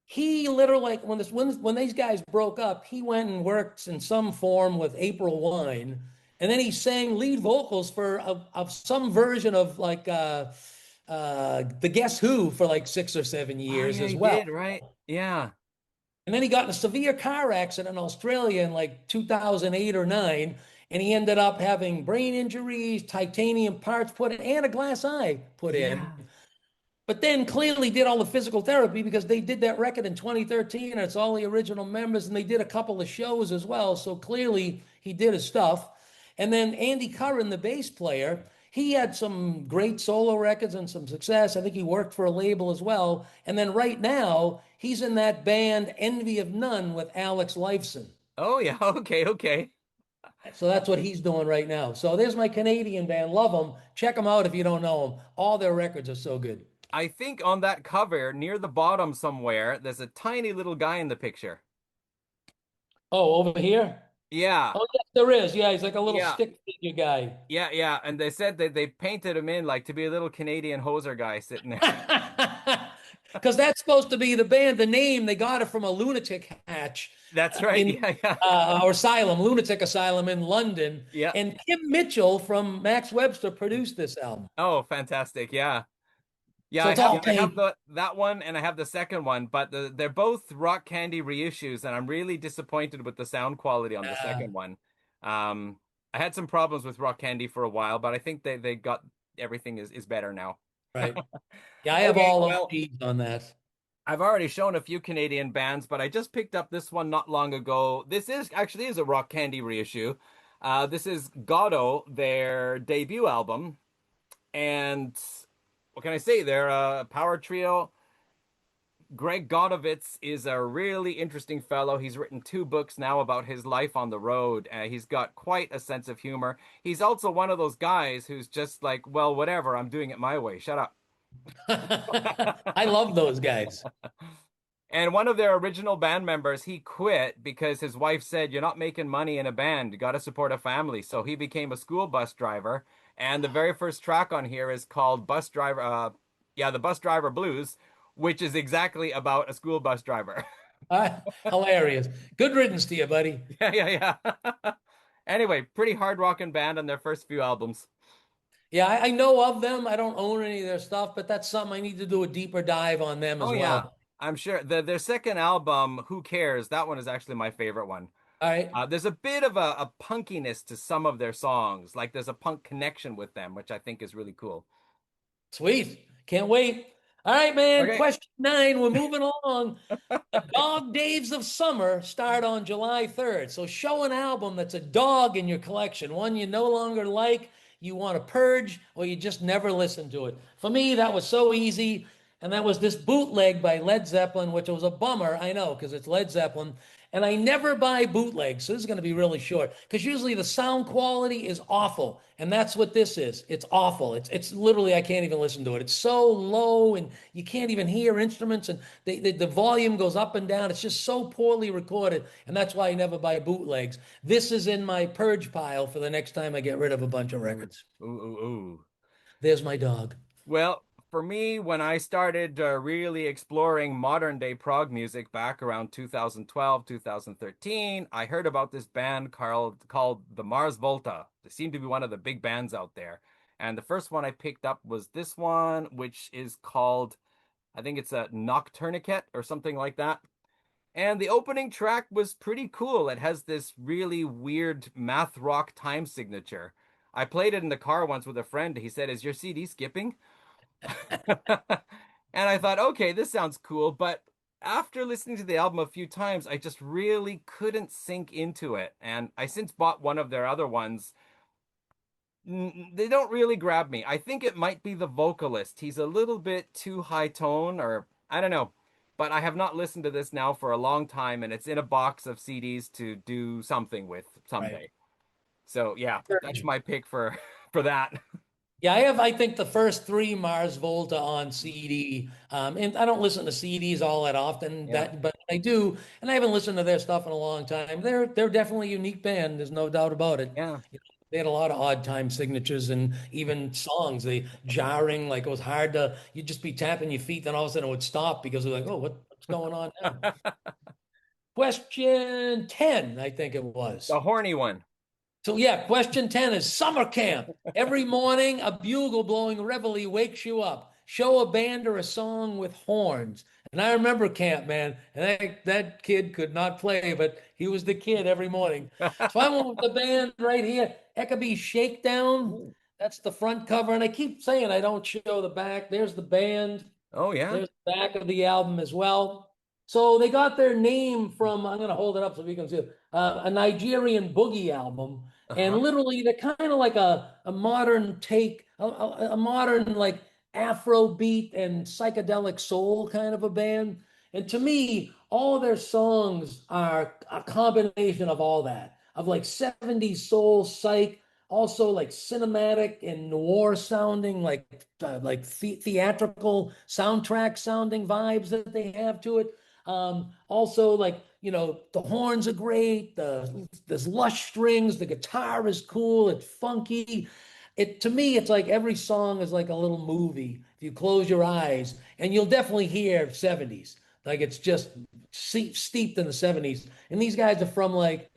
[SPEAKER 2] He literally, like when these guys broke up, he went and worked in some form with April Wine, and then he sang lead vocals for of some version of like the Guess Who for like 6 or 7 years
[SPEAKER 3] Yeah,
[SPEAKER 2] as
[SPEAKER 3] he
[SPEAKER 2] well.
[SPEAKER 3] did, right? Yeah.
[SPEAKER 2] And then he got in a severe car accident in Australia in like 2008 or 9, and he ended up having brain injuries, titanium parts put in, and a glass eye put in.
[SPEAKER 3] Yeah.
[SPEAKER 2] But then clearly did all the physical therapy because they did that record in 2013 and it's all the original members and they did a couple of shows as well. So clearly he did his stuff. And then Andy Curran, the bass player, he had some great solo records and some success. I think he worked for a label as well. And then right now he's in that band Envy of None with Alex Lifeson.
[SPEAKER 3] Oh yeah, okay, okay.
[SPEAKER 2] So that's what he's doing right now. So there's my Canadian band. Love them. Check them out if you don't know them. All their records are so good.
[SPEAKER 3] I think on that cover, near the bottom somewhere, there's a tiny little guy in the picture.
[SPEAKER 2] Oh, over here?
[SPEAKER 3] Yeah,
[SPEAKER 2] Oh, yes, there is. Yeah, he's like a little
[SPEAKER 3] yeah,
[SPEAKER 2] stick figure guy.
[SPEAKER 3] yeah, yeah. And they said that they painted him in like to be a little Canadian hoser guy sitting there.
[SPEAKER 2] Because that's supposed to be the band. The name, they got it from a lunatic hatch
[SPEAKER 3] That's right.
[SPEAKER 2] in
[SPEAKER 3] Yeah, yeah,
[SPEAKER 2] or asylum, lunatic asylum in London.
[SPEAKER 3] yeah.
[SPEAKER 2] And Kim Mitchell from Max Webster produced this album.
[SPEAKER 3] Oh, fantastic. Yeah. Yeah,
[SPEAKER 2] So
[SPEAKER 3] I
[SPEAKER 2] it's
[SPEAKER 3] have
[SPEAKER 2] all
[SPEAKER 3] I have
[SPEAKER 2] paint.
[SPEAKER 3] the that one and I have the second one, but they're both Rock Candy reissues, and I'm really disappointed with the sound quality on the
[SPEAKER 2] Uh,
[SPEAKER 3] second one. I had some problems with Rock Candy for a while, but I think they got everything is better now.
[SPEAKER 2] right. Yeah, I have
[SPEAKER 3] Okay,
[SPEAKER 2] all
[SPEAKER 3] well,
[SPEAKER 2] OGs on that.
[SPEAKER 3] I've already shown a few Canadian bands, but I just picked up this one not long ago. This is actually is a Rock Candy reissue. This is Goddo, their debut album, and what can I say? They're a power trio. Greg Godovitz is a really interesting fellow. He's written two books now about his life on the road. He's got quite a sense of humor. He's also one of those guys who's just like, well, whatever, I'm doing it my way. Shut up.
[SPEAKER 2] I love those guys.
[SPEAKER 3] And one of their original band members, he quit because his wife said, "You're not making money in a band. You got to support a family." So he became a school bus driver. And the very first track on here is called Bus Driver, yeah, the Bus Driver Blues, which is exactly about a school bus driver.
[SPEAKER 2] Hilarious. Good riddance to you, buddy.
[SPEAKER 3] Yeah, yeah, yeah. Anyway, pretty hard rocking band on their first few albums.
[SPEAKER 2] Yeah, I know of them. I don't own any of their stuff, but that's something I need to do a deeper dive on them
[SPEAKER 3] Oh
[SPEAKER 2] as
[SPEAKER 3] yeah,
[SPEAKER 2] well.
[SPEAKER 3] I'm sure. Their second album, Who Cares? That one is actually my favorite one.
[SPEAKER 2] All right.
[SPEAKER 3] There's a bit of a punkiness to some of their songs, like there's a punk connection with them, which I think is really cool.
[SPEAKER 2] Sweet. Can't wait. All right, man.
[SPEAKER 3] Okay.
[SPEAKER 2] Question 9. We're moving along. The Dog Days of Summer start on July 3rd. So show an album that's a dog in your collection, one you no longer like, you want to purge, or you just never listen to it. For me, that was so easy. And that was this bootleg by Led Zeppelin, which was a bummer, I know, because it's Led Zeppelin. And I never buy bootlegs, so this is going to be really short because usually the sound quality is awful, and that's what this is. It's awful. It's literally I can't even listen to it. It's so low, and you can't even hear instruments, and the volume goes up and down. It's just so poorly recorded, and that's why I never buy bootlegs. This is in my purge pile for the next time I get rid of a bunch of
[SPEAKER 3] Ooh,
[SPEAKER 2] records.
[SPEAKER 3] ooh, ooh, ooh.
[SPEAKER 2] There's my dog.
[SPEAKER 3] Well, for me, when I started really exploring modern day prog music back around 2012, 2013, I heard about this band called the Mars Volta. They seem to be one of the big bands out there. And the first one I picked up was this one, which is called, I think it's a Nocturniquet or something like that. And the opening track was pretty cool. It has this really weird math rock time signature. I played it in the car once with a friend. He said, "Is your CD skipping?" And I thought, okay, this sounds cool. But after listening to the album a few times, I just really couldn't sink into it. And I since bought one of their other ones. They don't really grab me. I think it might be the vocalist. He's a little bit too high tone, or I don't know. But I have not listened to this now for a long time, and it's in a box of CDs to do something with
[SPEAKER 2] Right.
[SPEAKER 3] someday. So yeah, that's
[SPEAKER 2] Purge.
[SPEAKER 3] my pick for for that.
[SPEAKER 2] Yeah, I have, I think, the first three Mars Volta on CD. And I don't listen to CDs all that often,
[SPEAKER 3] Yeah.
[SPEAKER 2] but I do, and I haven't listened to their stuff in a long time. They're definitely a unique band, there's no doubt about it.
[SPEAKER 3] Yeah.
[SPEAKER 2] You know, they had a lot of odd time signatures and even songs, they jarring, like it was hard to, you'd just be tapping your feet, then all of a sudden it would stop because it was like, oh, what's going on now? Question 10, I think it was.
[SPEAKER 3] The horny one.
[SPEAKER 2] So yeah, question 10 is summer camp. Every morning, a bugle blowing reveille wakes you up. Show a band or a song with horns. And I remember camp, man. And that kid could not play, but he was the kid every morning. So I went with the band right here. Eckabee Shakedown.
[SPEAKER 3] Ooh.
[SPEAKER 2] That's the front cover. And I keep saying I don't show the back. There's the band.
[SPEAKER 3] Oh yeah.
[SPEAKER 2] There's the back of the album as well. So they got their name from, I'm going to hold it up so we can see it, a Nigerian boogie album. And
[SPEAKER 3] Uh-huh.
[SPEAKER 2] literally, they're kind of like a modern take, a modern like Afro beat and psychedelic soul kind of a band. And to me, all their songs are a combination of all that, of like 70s soul, psych, also like cinematic and noir sounding, like theatrical soundtrack sounding vibes that they have to it. Also, like, the horns are great, there's lush strings, the guitar is cool, it's funky. To me, it's like every song is like a little movie. If you close your eyes, and you'll definitely hear 70s. Like it's just steeped in the 70s. And these guys are from like,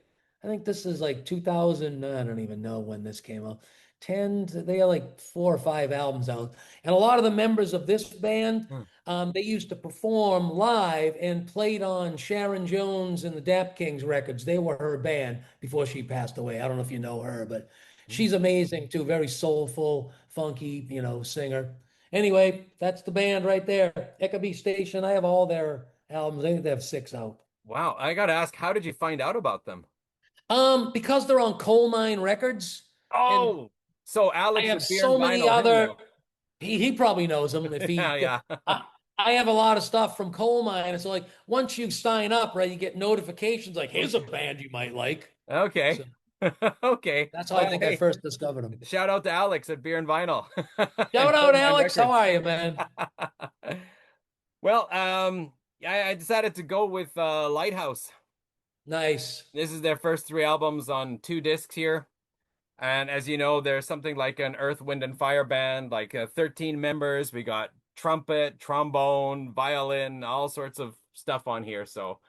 [SPEAKER 2] I think this is like 2000. I don't even know when this came out. They have like 4 or 5 albums out. And a lot of the members of this band,
[SPEAKER 3] Hmm.
[SPEAKER 2] they used to perform live and played on Sharon Jones and the Dap Kings records. They were her band before she passed away. I don't know if you know her, but she's amazing too. Very soulful, funky, singer. Anyway, that's the band right there. Echoby Station. I have all their albums. I think they have 6 out.
[SPEAKER 3] Wow, I gotta ask, how did you find out about them?
[SPEAKER 2] Because they're on Coal Mine Records, and
[SPEAKER 3] Oh, so
[SPEAKER 2] I
[SPEAKER 3] Alex
[SPEAKER 2] have
[SPEAKER 3] at Beer and
[SPEAKER 2] so many
[SPEAKER 3] Vinyl, he'll
[SPEAKER 2] other.
[SPEAKER 3] know.
[SPEAKER 2] He probably knows them if
[SPEAKER 3] Yeah,
[SPEAKER 2] he.
[SPEAKER 3] yeah.
[SPEAKER 2] I, I have a lot of stuff from Coal Mine. It's like once you sign up, right, you get notifications like, here's a band you might like.
[SPEAKER 3] Okay.
[SPEAKER 2] So
[SPEAKER 3] Okay.
[SPEAKER 2] that's how I
[SPEAKER 3] Well,
[SPEAKER 2] think I
[SPEAKER 3] hey,
[SPEAKER 2] first discovered them.
[SPEAKER 3] shout out to Alex at Beer and Vinyl
[SPEAKER 2] Shout
[SPEAKER 3] and
[SPEAKER 2] out,
[SPEAKER 3] Coal Mine
[SPEAKER 2] Alex. How
[SPEAKER 3] Records.
[SPEAKER 2] are you, man?
[SPEAKER 3] Well, I decided to go with Lighthouse.
[SPEAKER 2] Nice.
[SPEAKER 3] This is their first 3 albums on 2 discs here. And as you know, there's something like an Earth, Wind, and Fire band, like 13 members. We got trumpet, trombone, violin, all sorts of stuff on here. So,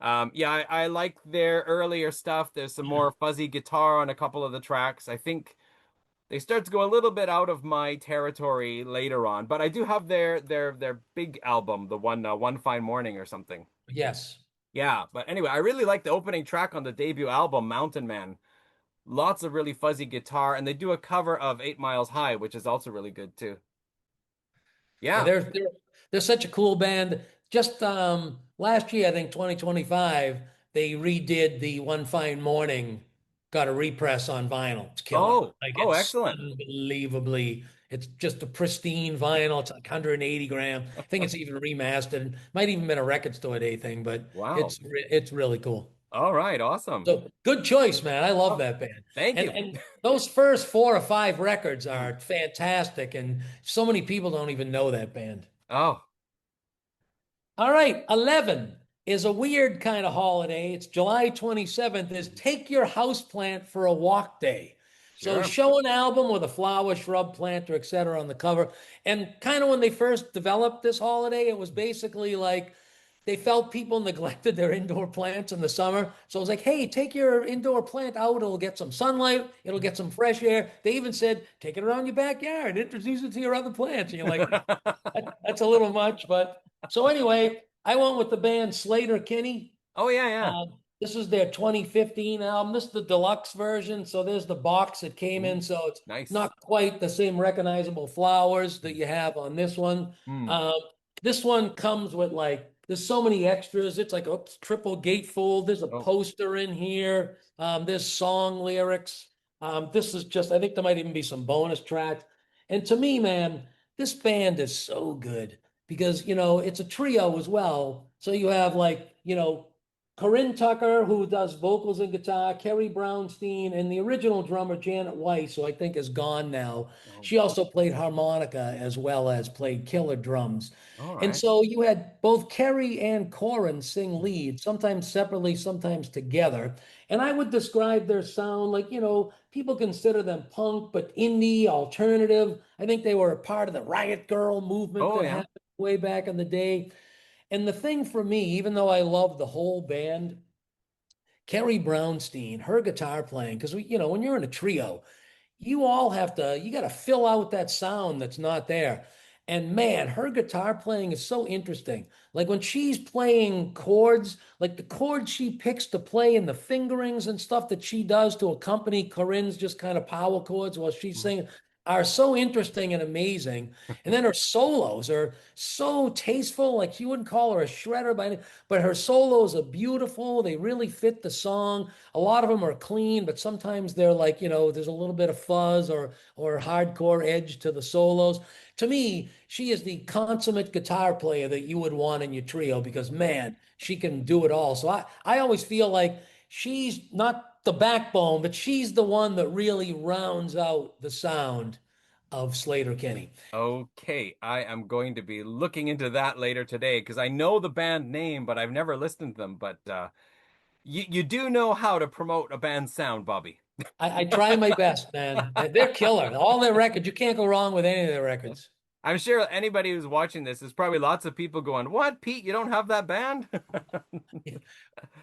[SPEAKER 3] yeah, I like their earlier stuff. There's some more fuzzy guitar on a couple of the tracks. I think they start to go a little bit out of my territory later on, but I do have their big album, the One Fine Morning or something.
[SPEAKER 2] Yes.
[SPEAKER 3] Yeah, but anyway, I really like the opening track on the debut album, Mountain Man. Lots of really fuzzy guitar, and they do a cover of 8 Miles High, which is also really good too.
[SPEAKER 2] Yeah,
[SPEAKER 3] Yeah.
[SPEAKER 2] they're such a cool band. Just last year, I think 2025, they redid the One Fine Morning, got a repress on vinyl. It's killer.
[SPEAKER 3] Oh,
[SPEAKER 2] Like
[SPEAKER 3] oh,
[SPEAKER 2] it's
[SPEAKER 3] excellent.
[SPEAKER 2] unbelievably, it's just a pristine vinyl. It's like 180 gram. I think it's even remastered. Might even been a record store day thing, but
[SPEAKER 3] Wow.
[SPEAKER 2] it's really cool.
[SPEAKER 3] All right, awesome.
[SPEAKER 2] So good choice, man. I love
[SPEAKER 3] Oh,
[SPEAKER 2] that band.
[SPEAKER 3] thank
[SPEAKER 2] And
[SPEAKER 3] you.
[SPEAKER 2] and those first 4 or 5 records are fantastic, and so many people don't even know that band.
[SPEAKER 3] Oh,
[SPEAKER 2] All right, 11 is a weird kind of holiday. It's July 27th is Take Your Houseplant for a Walk Day. So
[SPEAKER 3] sure.
[SPEAKER 2] show an album with a flower, shrub, plant, or etc. on the cover. And kind of when they first developed this holiday, it was basically like they felt people neglected their indoor plants in the summer. So it was like, hey, take your indoor plant out. It'll get some sunlight. It'll get some fresh air. They even said, take it around your backyard, introduce it to your other plants. And you're like, that's a little much. But so anyway, I went with the band Slater Kinney.
[SPEAKER 3] Oh, yeah, yeah.
[SPEAKER 2] This is their 2015 album. This is the deluxe version. So there's the box that came in.
[SPEAKER 3] Ooh,
[SPEAKER 2] So it's
[SPEAKER 3] nice.
[SPEAKER 2] not quite the same recognizable flowers that you have on this one.
[SPEAKER 3] Hmm.
[SPEAKER 2] Um, this one comes with like, there's so many extras. It's like a triple gatefold. There's a
[SPEAKER 3] Oh,
[SPEAKER 2] poster in here. There's song lyrics. This is just, I think there might even be some bonus tracks. And to me, man, this band is so good because, it's a trio as well. So you have like, Corinne Tucker, who does vocals and guitar, Kerry Brownstein, and the original drummer, Janet Weiss, who I think is gone now.
[SPEAKER 3] oh,
[SPEAKER 2] She also played harmonica as well as played killer drums.
[SPEAKER 3] all
[SPEAKER 2] And
[SPEAKER 3] right.
[SPEAKER 2] so you had both Kerry and Corin sing lead, sometimes separately, sometimes together. And I would describe their sound like, people consider them punk, but indie, alternative. I think they were a part of the Riot Girl movement
[SPEAKER 3] Oh,
[SPEAKER 2] that
[SPEAKER 3] yeah.
[SPEAKER 2] happened way back in the day. And the thing for me, even though I love the whole band, Kerry Brownstein, her guitar playing, because when you're in a trio, you got to fill out that sound that's not there. And man, her guitar playing is so interesting. Like when she's playing chords, like the chords she picks to play and the fingerings and stuff that she does to accompany Corinne's just kind of power chords while she's
[SPEAKER 3] Mhm.
[SPEAKER 2] singing. are so interesting and amazing. And then her solos are so tasteful. Like you wouldn't call her a shredder but her solos are beautiful. They really fit the song. A lot of them are clean, but sometimes they're like, there's a little bit of fuzz or hardcore edge to the solos. To me, she is the consummate guitar player that you would want in your trio because man, she can do it all. So I always feel like she's not the backbone, but she's the one that really rounds out the sound of Slater Kenny.
[SPEAKER 3] Okay, I am going to be looking into that later today because I know the band name, but I've never listened to them. But you do know how to promote a band's sound, Bobby.
[SPEAKER 2] I try my best, man. They're killer. All their records, you can't go wrong with any of their records.
[SPEAKER 3] I'm sure anybody who's watching this is probably lots of people going, "What, Pete? You don't have that band?"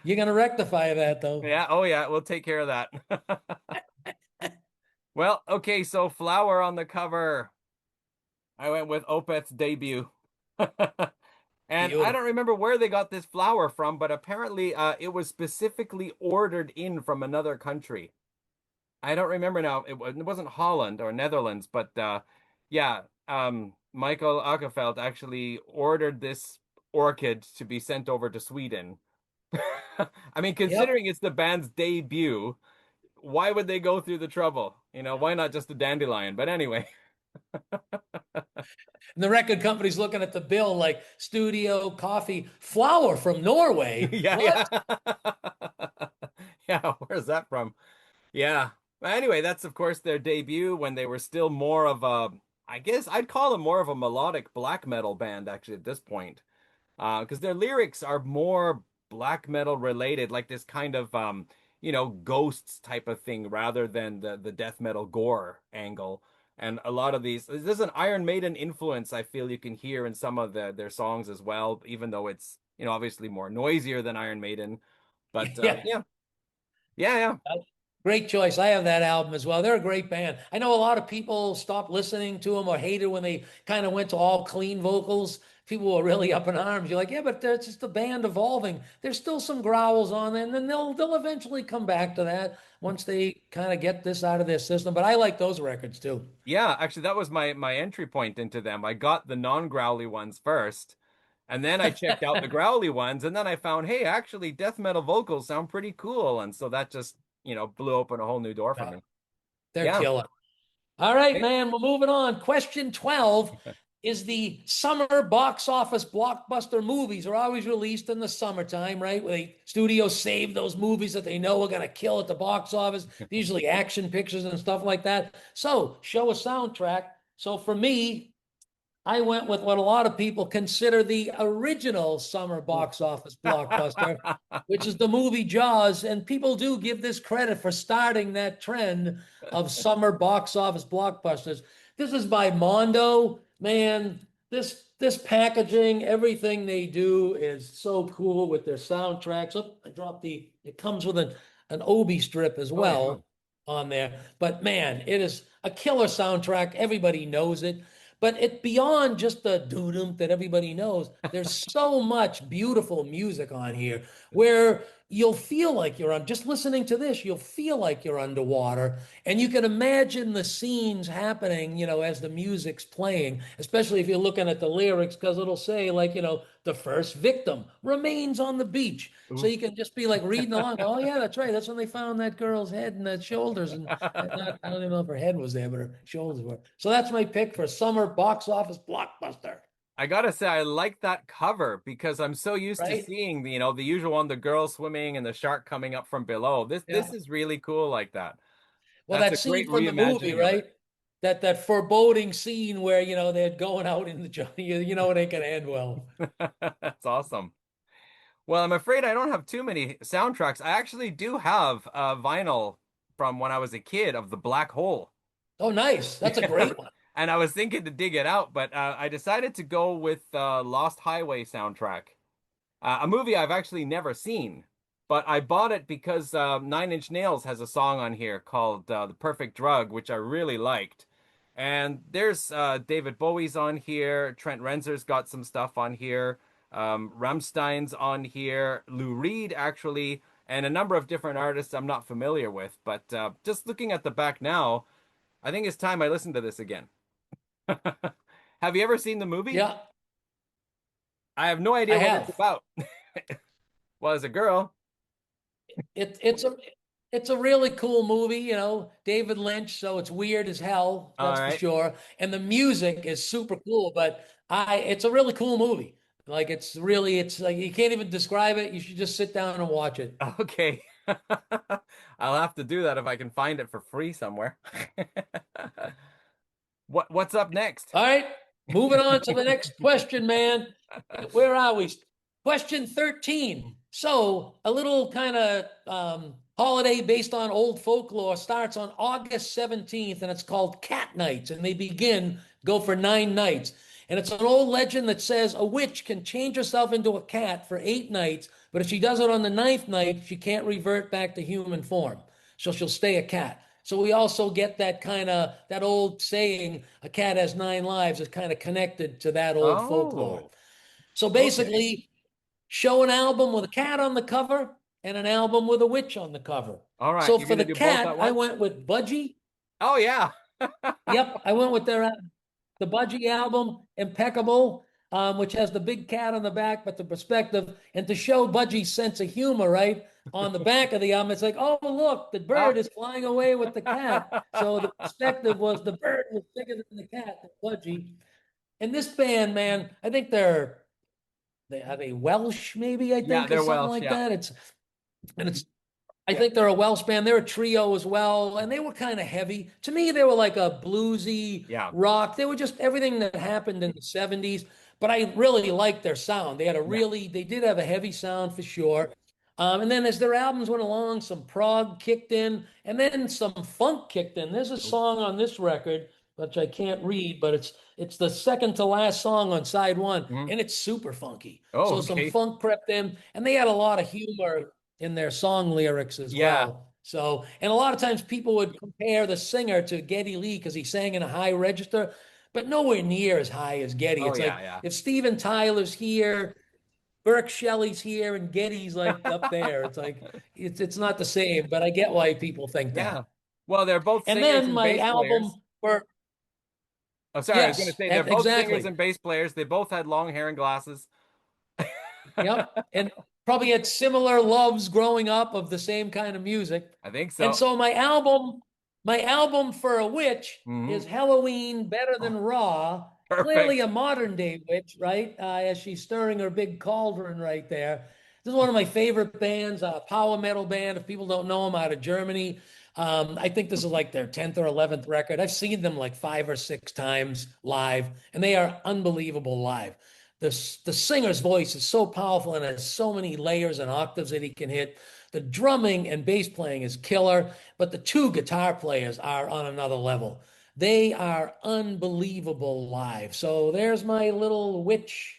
[SPEAKER 2] You're gonna rectify that though.
[SPEAKER 3] Yeah, oh yeah, we'll take care of that. Well, okay, so Flower on the cover. I went with Opeth's debut. And I don't
[SPEAKER 2] Beautiful.
[SPEAKER 3] remember where they got this flower from, but apparently it was specifically ordered in from another country. I don't remember now. It wasn't Holland or Netherlands, but yeah, Michael Akefeld actually ordered this orchid to be sent over to Sweden. I mean,
[SPEAKER 2] Yep.
[SPEAKER 3] considering it's the band's debut, why would they go through the trouble? Why not just a dandelion? But anyway,
[SPEAKER 2] And the record company's looking at the bill like studio coffee flower from Norway.
[SPEAKER 3] yeah,
[SPEAKER 2] What?
[SPEAKER 3] yeah. Yeah, where's that from? Yeah. But anyway, that's of course their debut when they were still more of a, I guess I'd call them more of a melodic black metal band actually at this point. Because their lyrics are more black metal related, like this kind of ghosts type of thing rather than the death metal gore angle. And a lot of these, there's an Iron Maiden influence I feel you can hear in some of their songs as well, even though it's obviously more noisier than Iron Maiden. But
[SPEAKER 2] Yeah.
[SPEAKER 3] yeah, yeah, yeah.
[SPEAKER 2] Great choice. I have that album as well. They're a great band. I know a lot of people stopped listening to them or hated when they kind of went to all clean vocals. People were really up in arms. You're like, yeah, but it's just a band evolving. There's still some growls on there, and then they'll eventually come back to that once they kind of get this out of their system. But I like those records too.
[SPEAKER 3] Yeah, actually, that was my entry point into them. I got the non-growly ones first, and then I checked out the growly ones, and then I found, hey, actually, death metal vocals sound pretty cool, and so that just blew open a whole new door for
[SPEAKER 2] Yeah,
[SPEAKER 3] me.
[SPEAKER 2] they're
[SPEAKER 3] Yeah.
[SPEAKER 2] killer. All right,
[SPEAKER 3] Hey,
[SPEAKER 2] man, we're moving on. Question 12 is the summer box office blockbuster movies are always released in the summertime, right? Where the studios save those movies that they know are going to kill at the box office, usually action pictures and stuff like that. So, show a soundtrack. So, for me, I went with what a lot of people consider the original summer box office blockbuster, which is the movie Jaws. And people do give this credit for starting that trend of summer box office blockbusters. This is by Mondo. Man, this packaging, everything they do is so cool with their soundtracks. Oh, I dropped it comes with an Obi strip as
[SPEAKER 3] oh yeah.
[SPEAKER 2] well on there. But man, it is a killer soundtrack. Everybody knows it. But it beyond just the doo that everybody knows, there's so much beautiful music on here where you'll feel like you're on just listening to this, you'll feel like you're underwater. And you can imagine the scenes happening, as the music's playing, especially if you're looking at the lyrics, because it'll say, like, the first victim remains on the beach. So
[SPEAKER 3] Ooh.
[SPEAKER 2] you can just be like reading along. Oh, yeah, that's right. That's when they found that girl's head and the shoulders. I don't even know if her head was there, but her shoulders were. So that's my pick for summer box office blockbuster,
[SPEAKER 3] I gotta say, I like that cover because I'm so used to
[SPEAKER 2] right?
[SPEAKER 3] seeing the usual one, the girl swimming and the shark coming up from below. This
[SPEAKER 2] Yeah.
[SPEAKER 3] is really cool like that.
[SPEAKER 2] Well,
[SPEAKER 3] That's a
[SPEAKER 2] that scene
[SPEAKER 3] great
[SPEAKER 2] from the movie,
[SPEAKER 3] reimagining of it.
[SPEAKER 2] right? That foreboding scene where they're going out in the jungle. You know it ain't gonna end well.
[SPEAKER 3] That's awesome. Well, I'm afraid I don't have too many soundtracks. I actually do have a vinyl from when I was a kid of The Black Hole.
[SPEAKER 2] Oh, nice. That's a
[SPEAKER 3] Yeah.
[SPEAKER 2] great one.
[SPEAKER 3] And I was thinking to dig it out, but I decided to go with Lost Highway soundtrack, a movie I've actually never seen, but I bought it because Nine Inch Nails has a song on here called The Perfect Drug, which I really liked. And there's David Bowie's on here, Trent Reznor's got some stuff on here, Rammstein's on here, Lou Reed actually, and a number of different artists I'm not familiar with. But just looking at the back now, I think it's time I listen to this again. Have you ever seen the movie?
[SPEAKER 2] Yeah,
[SPEAKER 3] I have no
[SPEAKER 2] I
[SPEAKER 3] idea what it's
[SPEAKER 2] have.
[SPEAKER 3] about. Well, as a girl,
[SPEAKER 2] It, it's a it's a really cool movie, David Lynch, so it's weird as hell,
[SPEAKER 3] all
[SPEAKER 2] that's for
[SPEAKER 3] right.
[SPEAKER 2] sure. And the music is super cool, but I it's a really cool movie. Like it's like you can't even describe it. You should just sit down and watch it.
[SPEAKER 3] Okay. I'll have to do that if I can find it for free somewhere. What's up next?
[SPEAKER 2] All right, moving on to the next question, man. Where are we? Question 13. So, a little kind of holiday based on old folklore starts on August 17th, and it's called Cat Nights, and go for 9 nights. And it's an old legend that says a witch can change herself into a cat for 8 nights, but if she does it on the ninth night, she can't revert back to human form. So she'll stay a cat. So we also get that old saying, a cat has 9 lives, is kind of connected to that old folklore.
[SPEAKER 3] Oh,
[SPEAKER 2] So
[SPEAKER 3] okay.
[SPEAKER 2] basically, show an album with a cat on the cover and an album with a witch on the cover.
[SPEAKER 3] All right.
[SPEAKER 2] So
[SPEAKER 3] You're
[SPEAKER 2] for
[SPEAKER 3] gonna
[SPEAKER 2] the
[SPEAKER 3] do both
[SPEAKER 2] cat,
[SPEAKER 3] at
[SPEAKER 2] I
[SPEAKER 3] once?
[SPEAKER 2] went with Budgie.
[SPEAKER 3] Oh yeah.
[SPEAKER 2] Yep, I went with the Budgie album, Impeccable, which has the big cat on the back, but the perspective, and to show Budgie's sense of humor, right? On the back of the album, it's like, oh, look, the
[SPEAKER 3] Ah.
[SPEAKER 2] bird is flying away with the cat. So the perspective was the bird was bigger than the cat, the Budgie. And this band, man, I think they are they Welsh, maybe, I
[SPEAKER 3] Yeah,
[SPEAKER 2] think, or
[SPEAKER 3] they're
[SPEAKER 2] something
[SPEAKER 3] Welsh.
[SPEAKER 2] like
[SPEAKER 3] Yeah.
[SPEAKER 2] that. It's I
[SPEAKER 3] Yeah.
[SPEAKER 2] think they're a Welsh band. They're a trio as well, and they were kind of heavy. To me, they were like a bluesy
[SPEAKER 3] Yeah.
[SPEAKER 2] rock. They were just everything that happened in the 70s, but I really liked their sound.
[SPEAKER 3] Yeah.
[SPEAKER 2] They did have a heavy sound for sure. And then as their albums went along, some prog kicked in, and then some funk kicked in. There's a
[SPEAKER 3] Oh,
[SPEAKER 2] song on this record, which I can't read, but it's the second to last song on side one,
[SPEAKER 3] mhm.
[SPEAKER 2] and it's super funky.
[SPEAKER 3] Oh,
[SPEAKER 2] So some
[SPEAKER 3] okay.
[SPEAKER 2] funk crept in, and they had a lot of humor in their song lyrics as
[SPEAKER 3] Yeah.
[SPEAKER 2] well. So, and a lot of times people would compare the singer to Geddy Lee because he sang in a high register, but nowhere near as high as Geddy.
[SPEAKER 3] Oh
[SPEAKER 2] It's
[SPEAKER 3] yeah,
[SPEAKER 2] like
[SPEAKER 3] yeah.
[SPEAKER 2] if Steven Tyler's here, Burke Shelley's here, and Geddy's like up there. It's like it's not the same, but I get why people think
[SPEAKER 3] Yeah.
[SPEAKER 2] that.
[SPEAKER 3] Well, they're both
[SPEAKER 2] And
[SPEAKER 3] singers
[SPEAKER 2] then
[SPEAKER 3] and
[SPEAKER 2] my
[SPEAKER 3] bass
[SPEAKER 2] album
[SPEAKER 3] players.
[SPEAKER 2] for
[SPEAKER 3] Oh, sorry, I was going to
[SPEAKER 2] yes,
[SPEAKER 3] say they're both singers
[SPEAKER 2] exactly.
[SPEAKER 3] and bass players. They both had long hair and glasses.
[SPEAKER 2] Yep. And probably had similar loves growing up of the same kind of music.
[SPEAKER 3] I think
[SPEAKER 2] And
[SPEAKER 3] so.
[SPEAKER 2] so my album for a witch
[SPEAKER 3] Hmm.
[SPEAKER 2] is Halloween Better
[SPEAKER 3] Oh,
[SPEAKER 2] Than Raw. Clearly
[SPEAKER 3] perfect.
[SPEAKER 2] a modern day witch, right? As she's stirring her big cauldron right there. This is one of my favorite bands, a power metal band. If people don't know them, out of Germany. I think this is like their 10th or 11th record. I've seen them like 5 or 6 times live, and they are unbelievable live. The singer's voice is so powerful and has so many layers and octaves that he can hit. The drumming and bass playing is killer, but the two guitar players are on another level. They are unbelievable live. So there's my little witch,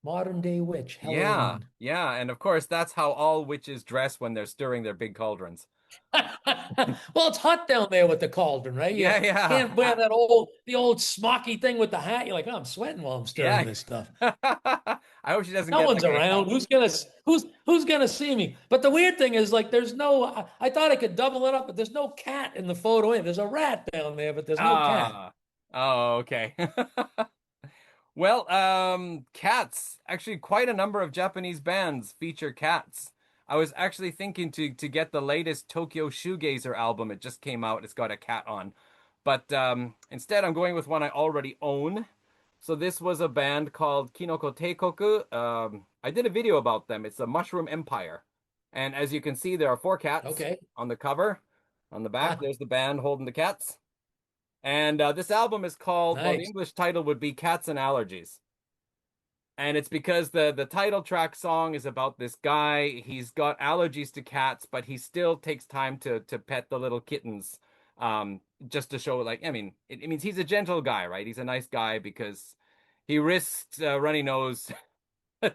[SPEAKER 2] modern day witch,
[SPEAKER 3] Yeah,
[SPEAKER 2] Halloween.
[SPEAKER 3] yeah, and of course that's how all witches dress when they're stirring their big cauldrons.
[SPEAKER 2] Well, it's hot down there with the cauldron, right? You
[SPEAKER 3] Yeah, yeah,
[SPEAKER 2] can't wear the old smocky thing with the hat. You're like, oh, I'm sweating while I'm stirring
[SPEAKER 3] yeah.
[SPEAKER 2] this stuff.
[SPEAKER 3] I hope she doesn't
[SPEAKER 2] No
[SPEAKER 3] get
[SPEAKER 2] one's
[SPEAKER 3] like a
[SPEAKER 2] around. Who's gonna see me? But the weird thing is, like, there's no. I thought I could double it up, but there's no cat in the photo. There's a rat down there, but there's no cat.
[SPEAKER 3] ah. Oh, okay. Well, cats. Actually, quite a number of Japanese bands feature cats. I was actually thinking to get the latest Tokyo Shoegazer album. It just came out. It's got a cat on. But instead, I'm going with one I already own. So this was a band called Kinoko Teikoku. I did a video about them. It's a Mushroom Empire. And as you can see, there are four cats
[SPEAKER 2] Okay.
[SPEAKER 3] on the cover. On the back,
[SPEAKER 2] Ah,
[SPEAKER 3] there's the band holding the cats. And this album is called, well, the
[SPEAKER 2] nice.
[SPEAKER 3] English title would be Cats and Allergies. And it's because the title track song is about this guy. He's got allergies to cats, but he still takes time to pet the little kittens. Just to show, like, I mean, it means he's a gentle guy, right? He's a nice guy because he risks a runny nose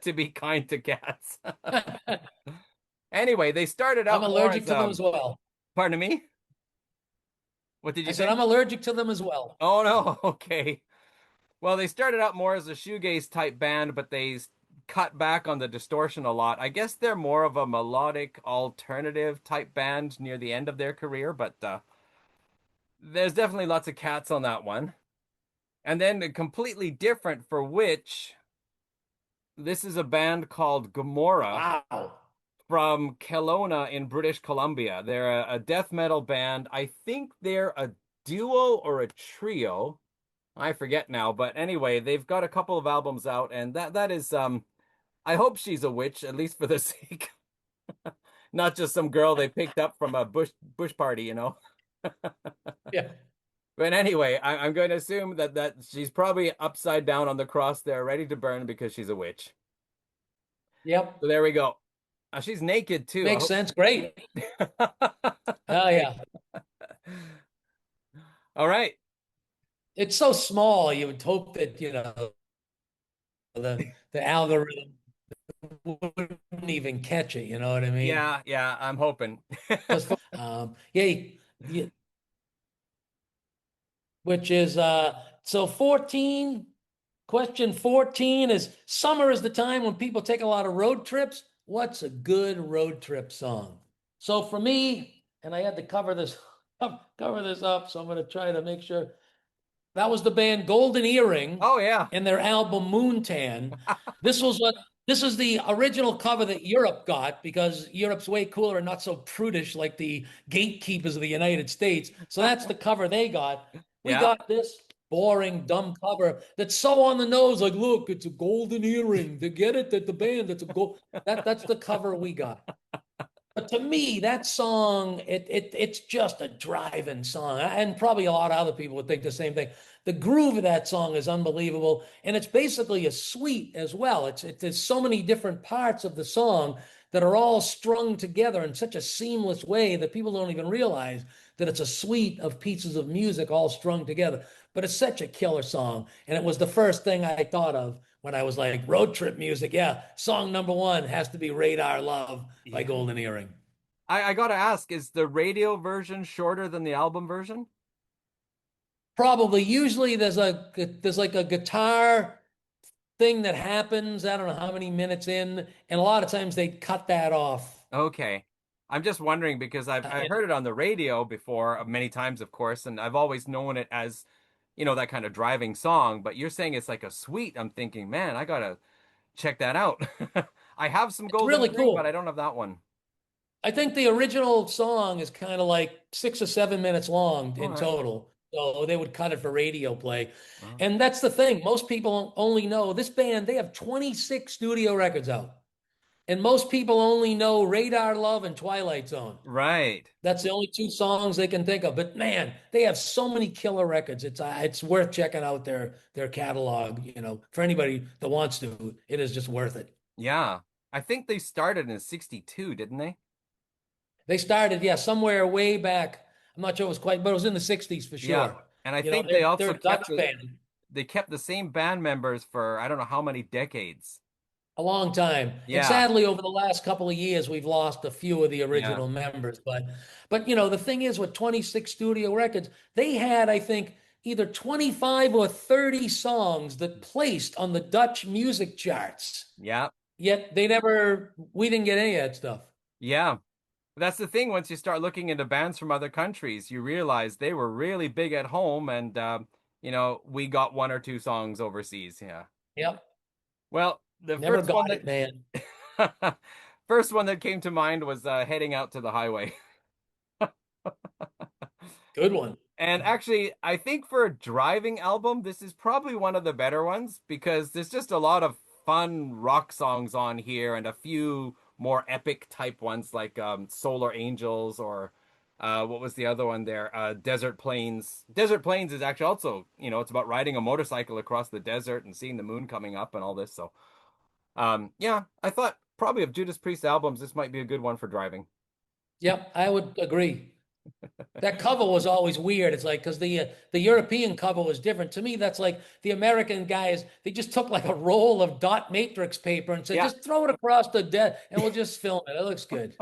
[SPEAKER 3] to be kind to cats.
[SPEAKER 2] I'm
[SPEAKER 3] Anyway, they started out more
[SPEAKER 2] allergic
[SPEAKER 3] as
[SPEAKER 2] to them as well.
[SPEAKER 3] pardon me? What did
[SPEAKER 2] I
[SPEAKER 3] you
[SPEAKER 2] said
[SPEAKER 3] say?
[SPEAKER 2] I'm allergic to them as well.
[SPEAKER 3] Oh no, okay. Well, they started out more as a shoegaze type band, but they cut back on the distortion a lot. I guess they're more of a melodic alternative type band near the end of their career, but There's definitely lots of cats on that one. And then completely different for which this is a band called Gomorrah
[SPEAKER 2] Wow.
[SPEAKER 3] from Kelowna in British Columbia. They're a death metal band. I think they're a duo or a trio. I forget now, but anyway, they've got a couple of albums out, and that is I hope she's a witch, at least for the sake, not just some girl they picked up from a bush party, you know.
[SPEAKER 2] Yeah.
[SPEAKER 3] But anyway, I'm going to assume that she's probably upside down on the cross there, ready to burn because she's a witch.
[SPEAKER 2] Yep.
[SPEAKER 3] So there we go. She's naked too.
[SPEAKER 2] Makes sense. Great. Oh yeah.
[SPEAKER 3] All right.
[SPEAKER 2] It's so small. You would hope that, the algorithm wouldn't even catch it. You know what I mean?
[SPEAKER 3] Yeah, yeah, I'm hoping.
[SPEAKER 2] Because yeah, which is so 14. Question 14 is summer is the time when people take a lot of road trips. What's a good road trip song? So for me, and I had to cover this cover this up, so I'm going to try to make sure. That was the band Golden Earring
[SPEAKER 3] Oh yeah.
[SPEAKER 2] and their album Moontan. This was what this is the original cover that Europe got because Europe's way cooler and not so prudish like the gatekeepers of the United States. So that's the cover they got. We
[SPEAKER 3] Yeah.
[SPEAKER 2] got this boring, dumb cover that's so on the nose. Like, look, it's a golden earring. They get it that the band that's a gold. That's the cover we got. But to me, that song, it's just a driving song. And probably a lot of other people would think the same thing. The groove of that song is unbelievable. And it's basically a suite as well. There's so many different parts of the song that are all strung together in such a seamless way that people don't even realize that it's a suite of pieces of music all strung together. But it's such a killer song. And it was the first thing I thought of when I was like, road trip music. Yeah, song number one has to be Radar Love by
[SPEAKER 3] Yeah.
[SPEAKER 2] Golden Earring.
[SPEAKER 3] I gotta ask, is the radio version shorter than the album version?
[SPEAKER 2] Probably. Usually there's like a guitar thing that happens. I don't know how many minutes in, and a lot of times they cut that off.
[SPEAKER 3] Okay. I'm just wondering because I've heard it on the radio before, many times, of course, and I've always known it as, that kind of driving song, but you're saying it's like a suite. I'm thinking, man, I gotta check that out. I have some
[SPEAKER 2] It's
[SPEAKER 3] Golden
[SPEAKER 2] really
[SPEAKER 3] Earring, but I
[SPEAKER 2] cool.
[SPEAKER 3] don't have that one.
[SPEAKER 2] I think the original song is kind of like 6 or 7 minutes long
[SPEAKER 3] All
[SPEAKER 2] in
[SPEAKER 3] right.
[SPEAKER 2] total. So they would cut it for radio play.
[SPEAKER 3] Well,
[SPEAKER 2] And that's the thing. Most people only know this band, they have 26 studio records out. And most people only know Radar Love and Twilight Zone.
[SPEAKER 3] right.
[SPEAKER 2] That's the only two songs they can think of. But man, they have so many killer records. It's worth checking out their catalog, for anybody that wants to. It is just worth it.
[SPEAKER 3] Yeah. I think they started in 62, didn't they?
[SPEAKER 2] They started, yeah, somewhere way back. I'm not sure it was quite, but it was in the 60s for
[SPEAKER 3] Yeah.
[SPEAKER 2] sure.
[SPEAKER 3] And I
[SPEAKER 2] You know,
[SPEAKER 3] think they
[SPEAKER 2] they're
[SPEAKER 3] also
[SPEAKER 2] a Dutch
[SPEAKER 3] kept the
[SPEAKER 2] band.
[SPEAKER 3] they kept the same band members for I don't know how many decades.
[SPEAKER 2] A long time. And
[SPEAKER 3] Yeah.
[SPEAKER 2] sadly, over the last couple of years, we've lost a few of the
[SPEAKER 3] Yeah.
[SPEAKER 2] original members. But the thing is, with 26 studio records, they had, I think, either 25 or 30 songs that placed on the Dutch music charts.
[SPEAKER 3] Yeah.
[SPEAKER 2] Yet we didn't get any of that stuff.
[SPEAKER 3] Yeah. That's the thing. Once you start looking into bands from other countries, you realize they were really big at home, and we got one or two songs overseas. Yeah.
[SPEAKER 2] Yep.
[SPEAKER 3] Well, the
[SPEAKER 2] Never
[SPEAKER 3] first one
[SPEAKER 2] got it, man.
[SPEAKER 3] that first one that came to mind was heading out to the highway.
[SPEAKER 2] Good one.
[SPEAKER 3] And actually, I think for a driving album, this is probably one of the better ones because there's just a lot of fun rock songs on here and a few more epic type ones like Solar Angels or what was the other one there? Desert Plains. Desert Plains is actually also, it's about riding a motorcycle across the desert and seeing the moon coming up and all this. So, yeah, I thought probably of Judas Priest albums, this might be a good one for driving.
[SPEAKER 2] Yep, I would agree. That cover was always weird. It's like because the European cover was different. To me, that's like the American guys. They just took like a roll of dot matrix paper and said,
[SPEAKER 3] Yeah.
[SPEAKER 2] "Just throw it across the desk, and we'll just film it. It looks good."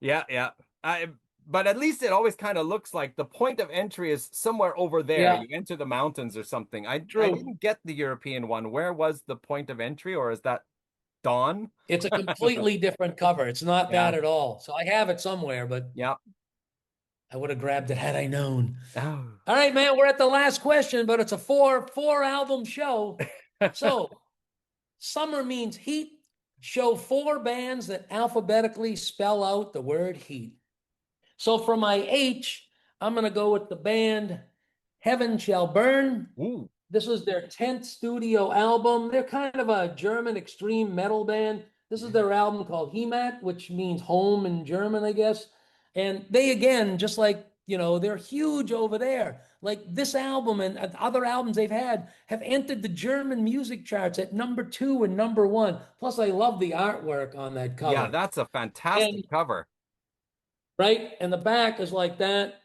[SPEAKER 3] Yeah, yeah. I, but at least it always kind of looks like the point of entry is somewhere over there.
[SPEAKER 2] Yeah,
[SPEAKER 3] You enter the mountains or something. I
[SPEAKER 2] true.
[SPEAKER 3] didn't get the European one. Where was the point of entry, or is that Dawn?
[SPEAKER 2] It's a completely different cover. It's not
[SPEAKER 3] Yeah,
[SPEAKER 2] that at all. So I have it somewhere, but
[SPEAKER 3] yeah.
[SPEAKER 2] I would have grabbed it had I known.
[SPEAKER 3] Oh.
[SPEAKER 2] All right, man, we're at the last question, but it's a four album show. So summer means heat. Show four bands that alphabetically spell out the word heat. So for my H, I'm going to go with the band Heaven Shall Burn.
[SPEAKER 3] Ooh.
[SPEAKER 2] This was their 10th studio album. They're kind of a German extreme metal band. This is their album called Heimat, which means home in German, I guess. And they, again, just like, they're huge over there. Like this album and other albums they've had have entered the German music charts at #2 and #1. Plus, I love the artwork on that
[SPEAKER 3] Yeah,
[SPEAKER 2] cover.
[SPEAKER 3] that's a
[SPEAKER 2] And
[SPEAKER 3] fantastic cover.
[SPEAKER 2] right, and the back is like that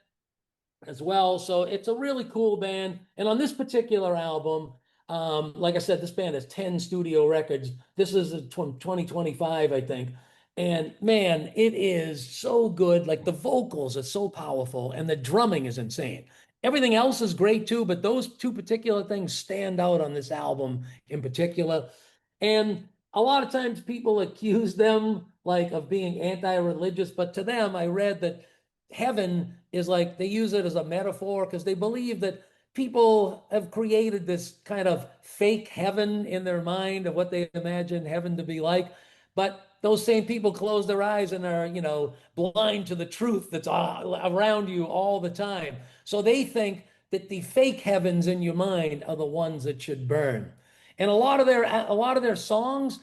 [SPEAKER 2] as well. So it's a really cool band. And on this particular album, like I said, this band has 10 studio records. This is 2025, I think. And man, it is so good. Like the vocals are so powerful and the drumming is insane. Everything else is great too, but those two particular things stand out on this album in particular. And a lot of times people accuse them like of being anti-religious, but to them, I read that heaven is like they use it as a metaphor because they believe that people have created this kind of fake heaven in their mind of what they imagine heaven to be like. But those same people close their eyes and are, blind to the truth that's around you all the time. So they think that the fake heavens in your mind are the ones that should burn. And a lot of their songs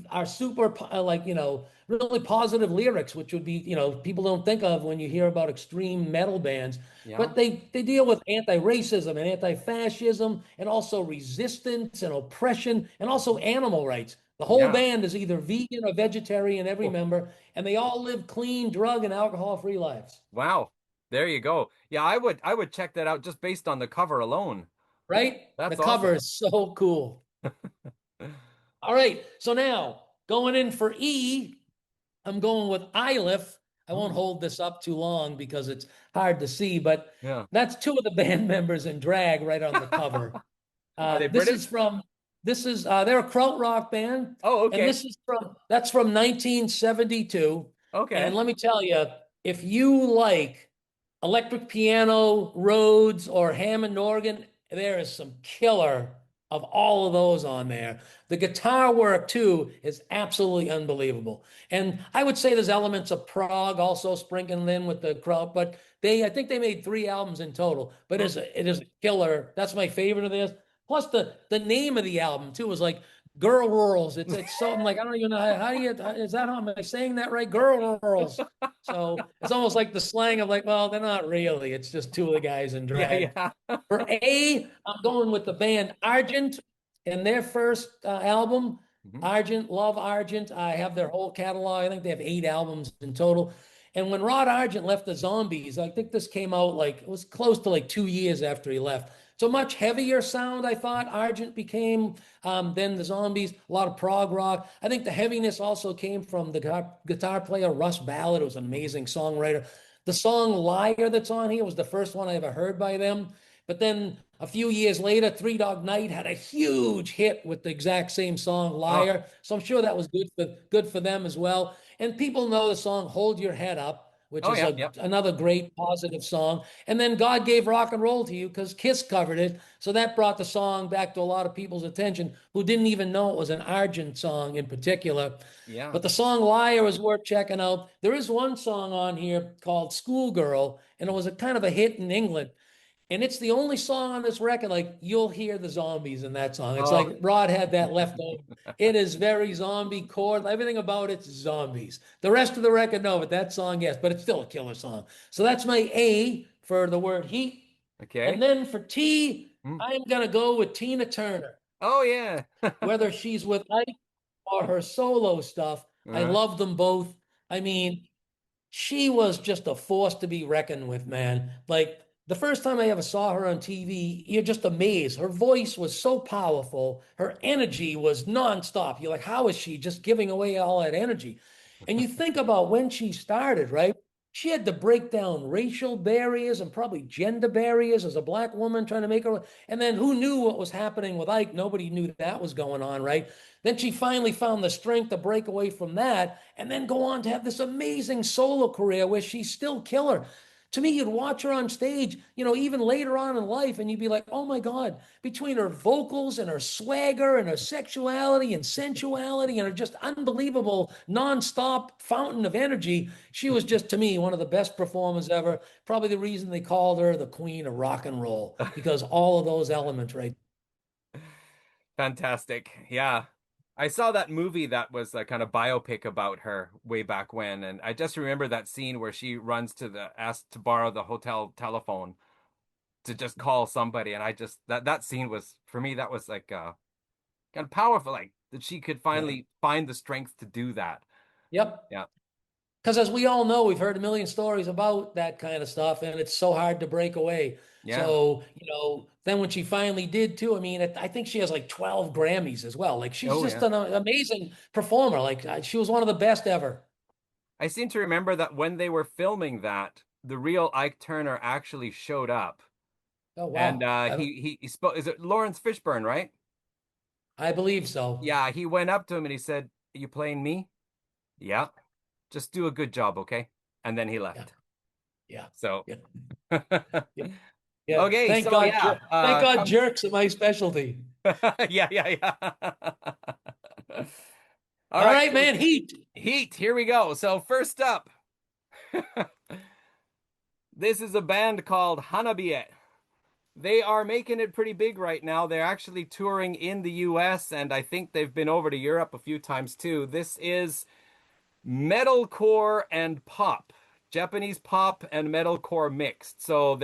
[SPEAKER 2] are super like really positive lyrics, which would be people don't think of when you hear about extreme metal bands.
[SPEAKER 3] Yeah.
[SPEAKER 2] But they deal with anti-racism and anti-fascism and also resistance and oppression and also animal rights. The whole
[SPEAKER 3] Yeah.
[SPEAKER 2] band is either vegan or vegetarian, every
[SPEAKER 3] Oh,
[SPEAKER 2] member, and they all live clean, drug and alcohol-free lives.
[SPEAKER 3] wow. There you go. Yeah, I would check that out just based on the cover alone.
[SPEAKER 2] Right? The
[SPEAKER 3] That's
[SPEAKER 2] cover
[SPEAKER 3] awesome.
[SPEAKER 2] is so cool. All right, so now going in for E, I'm going with Ilif. I won't
[SPEAKER 3] Ooh.
[SPEAKER 2] hold this up too long because it's hard to see, but
[SPEAKER 3] Yeah.
[SPEAKER 2] that's two of the band members in drag right on the cover.
[SPEAKER 3] Are they
[SPEAKER 2] This is
[SPEAKER 3] British?
[SPEAKER 2] from they're a krautrock band,
[SPEAKER 3] Oh,
[SPEAKER 2] and
[SPEAKER 3] okay.
[SPEAKER 2] that's from 1972. And
[SPEAKER 3] Okay.
[SPEAKER 2] let me tell you, if you like electric piano, Rhodes, or Hammond organ, there is some killer of all of those on there. The guitar work too is absolutely unbelievable. And I would say there's elements of prog also sprinkled in with the crowd, but I think they made 3 albums in total. But
[SPEAKER 3] Oh,
[SPEAKER 2] it is a killer. That's my favorite of theirs. Plus the name of the album too was like Girl Rurals. It's so I'm like I don't even know how do you is that how am I saying that right? Girl Rurals. So it's almost like the slang of like, well, they're not really. It's just two of the guys in
[SPEAKER 3] yeah,
[SPEAKER 2] drag.
[SPEAKER 3] yeah.
[SPEAKER 2] For A, I'm going with the band Argent and their first album,
[SPEAKER 3] Mhm.
[SPEAKER 2] Argent, love Argent. I have their whole catalog. I think they have 8 albums in total. And when Rod Argent left the Zombies, I think this came out like it was close to like 2 years after he left. So much heavier sound, I thought Argent became than the Zombies. A lot of prog rock. I think the heaviness also came from the guitar player Russ Ballard, who was an amazing songwriter. The song Liar that's on here was the first one I ever heard by them. But then a few years later, Three Dog Night had a huge hit with the exact same song,
[SPEAKER 3] Oh,
[SPEAKER 2] Liar. So I'm sure that was good for them as well. And people know the song Hold Your Head Up, which
[SPEAKER 3] oh
[SPEAKER 2] is
[SPEAKER 3] yeah, yep.
[SPEAKER 2] another great positive song. And then God Gave Rock and Roll to You because Kiss covered it. So that brought the song back to a lot of people's attention who didn't even know it was an Argent song in particular.
[SPEAKER 3] Yeah.
[SPEAKER 2] But the song Liar is worth checking out. There is one song on here called Schoolgirl, and it was a kind of a hit in England. And it's the only song on this record, like you'll hear the zombies in that song. It's
[SPEAKER 3] Oh,
[SPEAKER 2] like Rod had that left over. It is very zombie core. Everything about it's zombies. The rest of the record, no, but that song, yes, but it's still a killer song. So that's my A for the word heat. And
[SPEAKER 3] okay.
[SPEAKER 2] then for T,
[SPEAKER 3] Mm.
[SPEAKER 2] I'm gonna go with Tina Turner.
[SPEAKER 3] Oh yeah.
[SPEAKER 2] Whether she's with Ike or her solo stuff, I
[SPEAKER 3] Uh,
[SPEAKER 2] love them both. I mean, she was just a force to be reckoned with, man. Like the first time I ever saw her on TV, you're just amazed. Her voice was so powerful. Her energy was nonstop. You're like, how is she just giving away all that energy? And you think about when she started, right? She had to break down racial barriers and probably gender barriers as a black woman trying to make her. And then who knew what was happening with Ike? Nobody knew that was going on, right? Then she finally found the strength to break away from that and then go on to have this amazing solo career where she's still killer. To me, you'd watch her on stage, you know, even later on in life, and you'd be like, oh my God, between her vocals and her swagger and her sexuality and sensuality and her just unbelievable nonstop fountain of energy, she was just, to me, one of the best performers ever. Probably the reason they called her the queen of rock and roll, because all of those elements, right?
[SPEAKER 3] Fantastic. Yeah. I saw that movie that was a kind of biopic about her way back when, and I just remember that scene where she runs to the asked to borrow the hotel telephone to just call somebody, and I just that scene was for me that was like kind of powerful, like that she could
[SPEAKER 2] Yeah.
[SPEAKER 3] finally find the strength to do that.
[SPEAKER 2] Yep.
[SPEAKER 3] Yeah.
[SPEAKER 2] Because as we all know, we've heard a million stories about that kind of stuff, and it's so hard to break away.
[SPEAKER 3] Yeah.
[SPEAKER 2] So, you know, then when she finally did too, I mean, I think she has like 12 Grammys as well. Like she's
[SPEAKER 3] Oh
[SPEAKER 2] just
[SPEAKER 3] yeah.
[SPEAKER 2] an amazing performer. Like she was one of the best ever.
[SPEAKER 3] I seem to remember that when they were filming that, the real Ike Turner actually showed up.
[SPEAKER 2] Oh,
[SPEAKER 3] And
[SPEAKER 2] wow.
[SPEAKER 3] he spoke, is it Lawrence Fishburne, right?
[SPEAKER 2] I believe so.
[SPEAKER 3] Yeah, he went up to him and he said, "Are you playing me?" Yeah. Just do a good job, okay? And then he
[SPEAKER 2] Yeah.
[SPEAKER 3] left.
[SPEAKER 2] Yeah.
[SPEAKER 3] So
[SPEAKER 2] Yeah. Yeah. Yeah.
[SPEAKER 3] okay,
[SPEAKER 2] Thank
[SPEAKER 3] so
[SPEAKER 2] God.
[SPEAKER 3] yeah,
[SPEAKER 2] Thank God
[SPEAKER 3] come
[SPEAKER 2] jerks are my specialty.
[SPEAKER 3] yeah, yeah, yeah. All
[SPEAKER 2] All
[SPEAKER 3] right,
[SPEAKER 2] right,
[SPEAKER 3] so
[SPEAKER 2] man. Heat.
[SPEAKER 3] Heat, here we go. So first up, this is a band called Hanabiye. They are making it pretty big right now. They're actually touring in the US, and I think they've been over to Europe a few times too. This is metalcore and pop. Japanese pop and metalcore mixed. So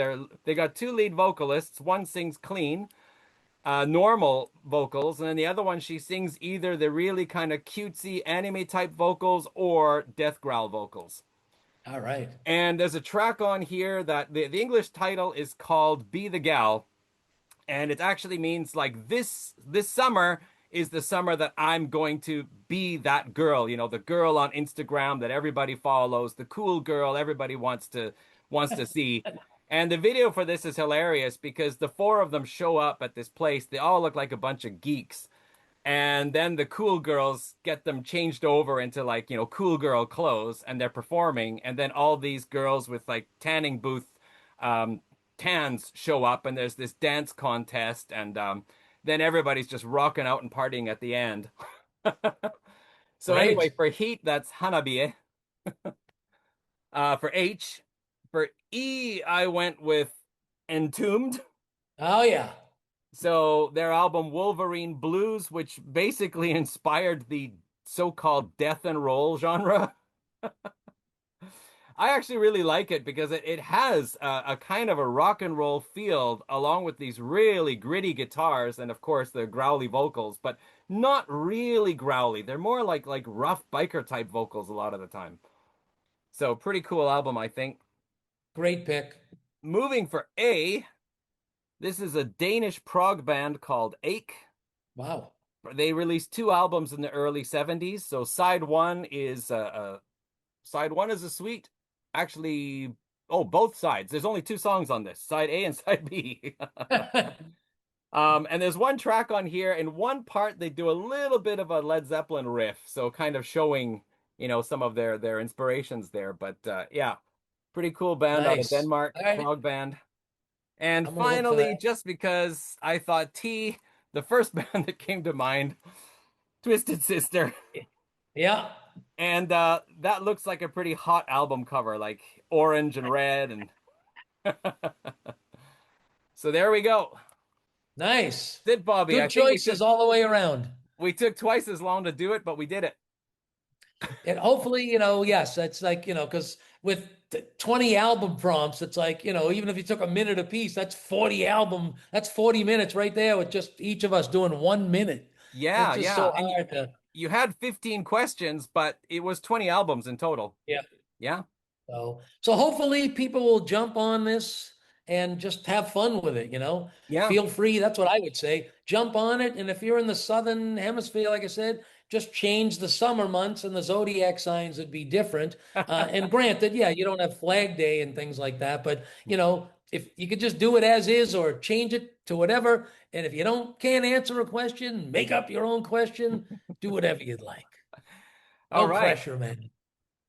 [SPEAKER 3] they got two lead vocalists. One sings clean, normal vocals, and then the other one she sings either the really kind of cutesy anime type vocals or death growl vocals.
[SPEAKER 2] All right.
[SPEAKER 3] And there's a track on here that the English title is called Be the Gal, and it actually means like this summer is the summer that I'm going to be that girl, you know, the girl on Instagram that everybody follows, the cool girl everybody wants to see. And the video for this is hilarious because the four of them show up at this place. They all look like a bunch of geeks. And then the cool girls get them changed over into like, you know, cool girl clothes and they're performing. And then all these girls with like tanning booth um, tans show up and there's this dance contest. And then everybody's just rocking out and partying at the end. So anyway,
[SPEAKER 2] Great.
[SPEAKER 3] for Heat, that's Hanabiye. For H, for E, I went with Entombed.
[SPEAKER 2] Oh, yeah.
[SPEAKER 3] So their album Wolverine Blues, which basically inspired the so-called death and roll genre. I actually really like it because it has a kind of a rock and roll feel along with these really gritty guitars and of course the growly vocals, but not really growly. They're more like rough biker type vocals a lot of the time. So pretty cool album, I think.
[SPEAKER 2] Great pick.
[SPEAKER 3] Moving for A, this is a Danish prog band called Ache.
[SPEAKER 2] Wow.
[SPEAKER 3] They released two albums in the early 70s. So side one is a suite. Actually, oh, both sides. There's only two songs on this, side A and side B. And there's one track on here. In one part, they do a little bit of a Led Zeppelin riff, so kind of showing, you know, some of their inspirations there. But yeah, pretty cool band out of
[SPEAKER 2] Nice.
[SPEAKER 3] Denmark,
[SPEAKER 2] All right.
[SPEAKER 3] prog band. And
[SPEAKER 2] I'm gonna look for
[SPEAKER 3] finally,
[SPEAKER 2] that.
[SPEAKER 3] just because I thought T, the first band that came to mind, Twisted Sister.
[SPEAKER 2] Yeah.
[SPEAKER 3] And that looks like a pretty hot album cover, like orange and red. And so there we go.
[SPEAKER 2] Nice.
[SPEAKER 3] Did Bobby? I
[SPEAKER 2] Good
[SPEAKER 3] think
[SPEAKER 2] choices all the way around.
[SPEAKER 3] we took twice as long to do it, but we did it.
[SPEAKER 2] And hopefully, you know, yes, that's like, you know, because with 20 album prompts, it's like, you know, even if you took a minute a piece, that's 40 minutes right there with just each of us doing 1 minute. It's
[SPEAKER 3] Yeah,
[SPEAKER 2] just
[SPEAKER 3] yeah.
[SPEAKER 2] so
[SPEAKER 3] And
[SPEAKER 2] hard to,
[SPEAKER 3] you had 15 questions, but it was 20 albums in total.
[SPEAKER 2] yeah.
[SPEAKER 3] Yeah.
[SPEAKER 2] So hopefully people will jump on this and just have fun with it, you know.
[SPEAKER 3] Yeah.
[SPEAKER 2] Feel free, that's what I would say. Jump on it, and if you're in the southern hemisphere, like I said, just change the summer months and the zodiac signs would be different. And granted, yeah, you don't have Flag Day and things like that, but you know, if you could just do it as is or change it to whatever, and if you can't answer a question, make up your own question, do whatever you'd like.
[SPEAKER 3] All
[SPEAKER 2] No
[SPEAKER 3] right.
[SPEAKER 2] pressure, man.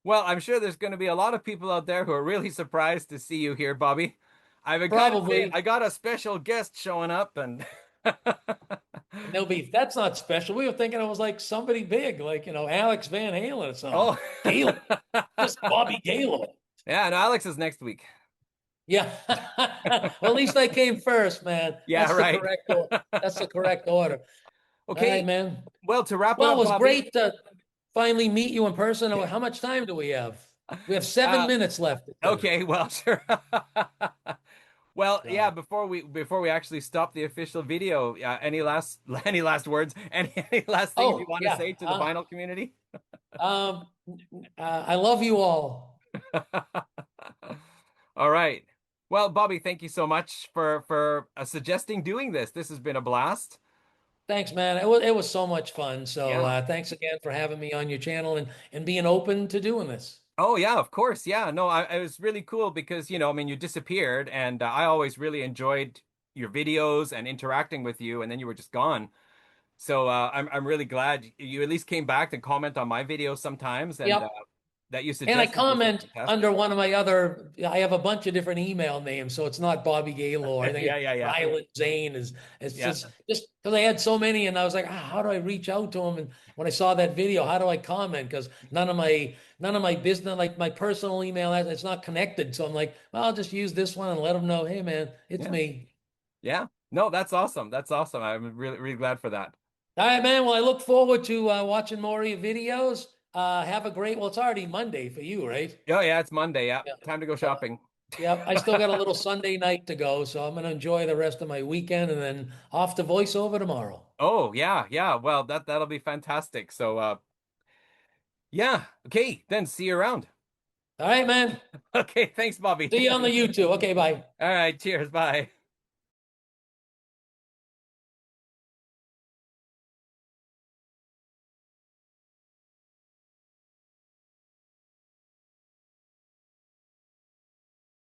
[SPEAKER 3] Well, I'm sure there's going to be a lot of people out there who are really surprised to see you here, Bobby. I've got to say,
[SPEAKER 2] Probably.
[SPEAKER 3] I got a special guest showing up, and
[SPEAKER 2] And they'll be, that's not special. We were thinking it was like somebody big, like, Alex Van Halen or something.
[SPEAKER 3] oh,
[SPEAKER 2] Gaylor, just Bobby Gaylor.
[SPEAKER 3] yeah, no, Alex is next week.
[SPEAKER 2] Yeah. Well, at least I came first, man.
[SPEAKER 3] Yeah, right.
[SPEAKER 2] That's the correct order. All right,
[SPEAKER 3] Okay,
[SPEAKER 2] man.
[SPEAKER 3] well, to wrap it
[SPEAKER 2] Well, it
[SPEAKER 3] up,
[SPEAKER 2] was
[SPEAKER 3] Bobby.
[SPEAKER 2] great to finally meet you in person. How much time do we have? We have 7 minutes left.
[SPEAKER 3] Okay, well, sure. Well, yeah,
[SPEAKER 2] So,
[SPEAKER 3] before we actually stop the official video, any last any last words, any last things you
[SPEAKER 2] oh,
[SPEAKER 3] want to
[SPEAKER 2] yeah.
[SPEAKER 3] say to the vinyl community?
[SPEAKER 2] Um, I love you all.
[SPEAKER 3] All right. Well, Bobby, thank you so much for suggesting doing this. This has been a blast.
[SPEAKER 2] Thanks, man. It was so much fun. So
[SPEAKER 3] Yeah.
[SPEAKER 2] thanks again for having me on your channel and being open to doing this.
[SPEAKER 3] Oh yeah, of course. Yeah. No, it was really cool because, I mean, you disappeared and I always really enjoyed your videos and interacting with you, and then you were just gone. So I'm really glad you at least came back to comment on my videos sometimes, and
[SPEAKER 2] Yep.
[SPEAKER 3] that you
[SPEAKER 2] And I
[SPEAKER 3] suggested this is
[SPEAKER 2] comment
[SPEAKER 3] fantastic.
[SPEAKER 2] under one of my other, I have a bunch of different email names, so it's not Bobby Gaylor. I think
[SPEAKER 3] Yeah,
[SPEAKER 2] it's
[SPEAKER 3] yeah, yeah.
[SPEAKER 2] Ryland Zane it's
[SPEAKER 3] Yeah.
[SPEAKER 2] just because I had so many and I was like, how do I reach out to them? And when I saw that video, how do I comment? Because none of my business, like my personal email, it's not connected. So I'm like, well, I'll just use this one and let them know, hey man, it's
[SPEAKER 3] Yeah.
[SPEAKER 2] me.
[SPEAKER 3] Yeah. No, that's awesome. That's awesome. I'm really, really glad for that.
[SPEAKER 2] All right, man. Well, I look forward to watching more of your videos. Have a great, well, it's already Monday for you, right?
[SPEAKER 3] Oh, yeah, it's Monday. Yeah.
[SPEAKER 2] Yeah.
[SPEAKER 3] Time to go
[SPEAKER 2] So
[SPEAKER 3] shopping.
[SPEAKER 2] yep, I still got a little Sunday night to go, so I'm gonna enjoy the rest of my weekend and then off to voiceover tomorrow.
[SPEAKER 3] Oh, yeah, yeah. Well, that'll be fantastic. So, yeah. Okay, then see you around.
[SPEAKER 2] All right, man.
[SPEAKER 3] Okay, thanks, Bobby.
[SPEAKER 2] See you on the YouTube. Okay, bye.
[SPEAKER 3] All right, cheers. Bye.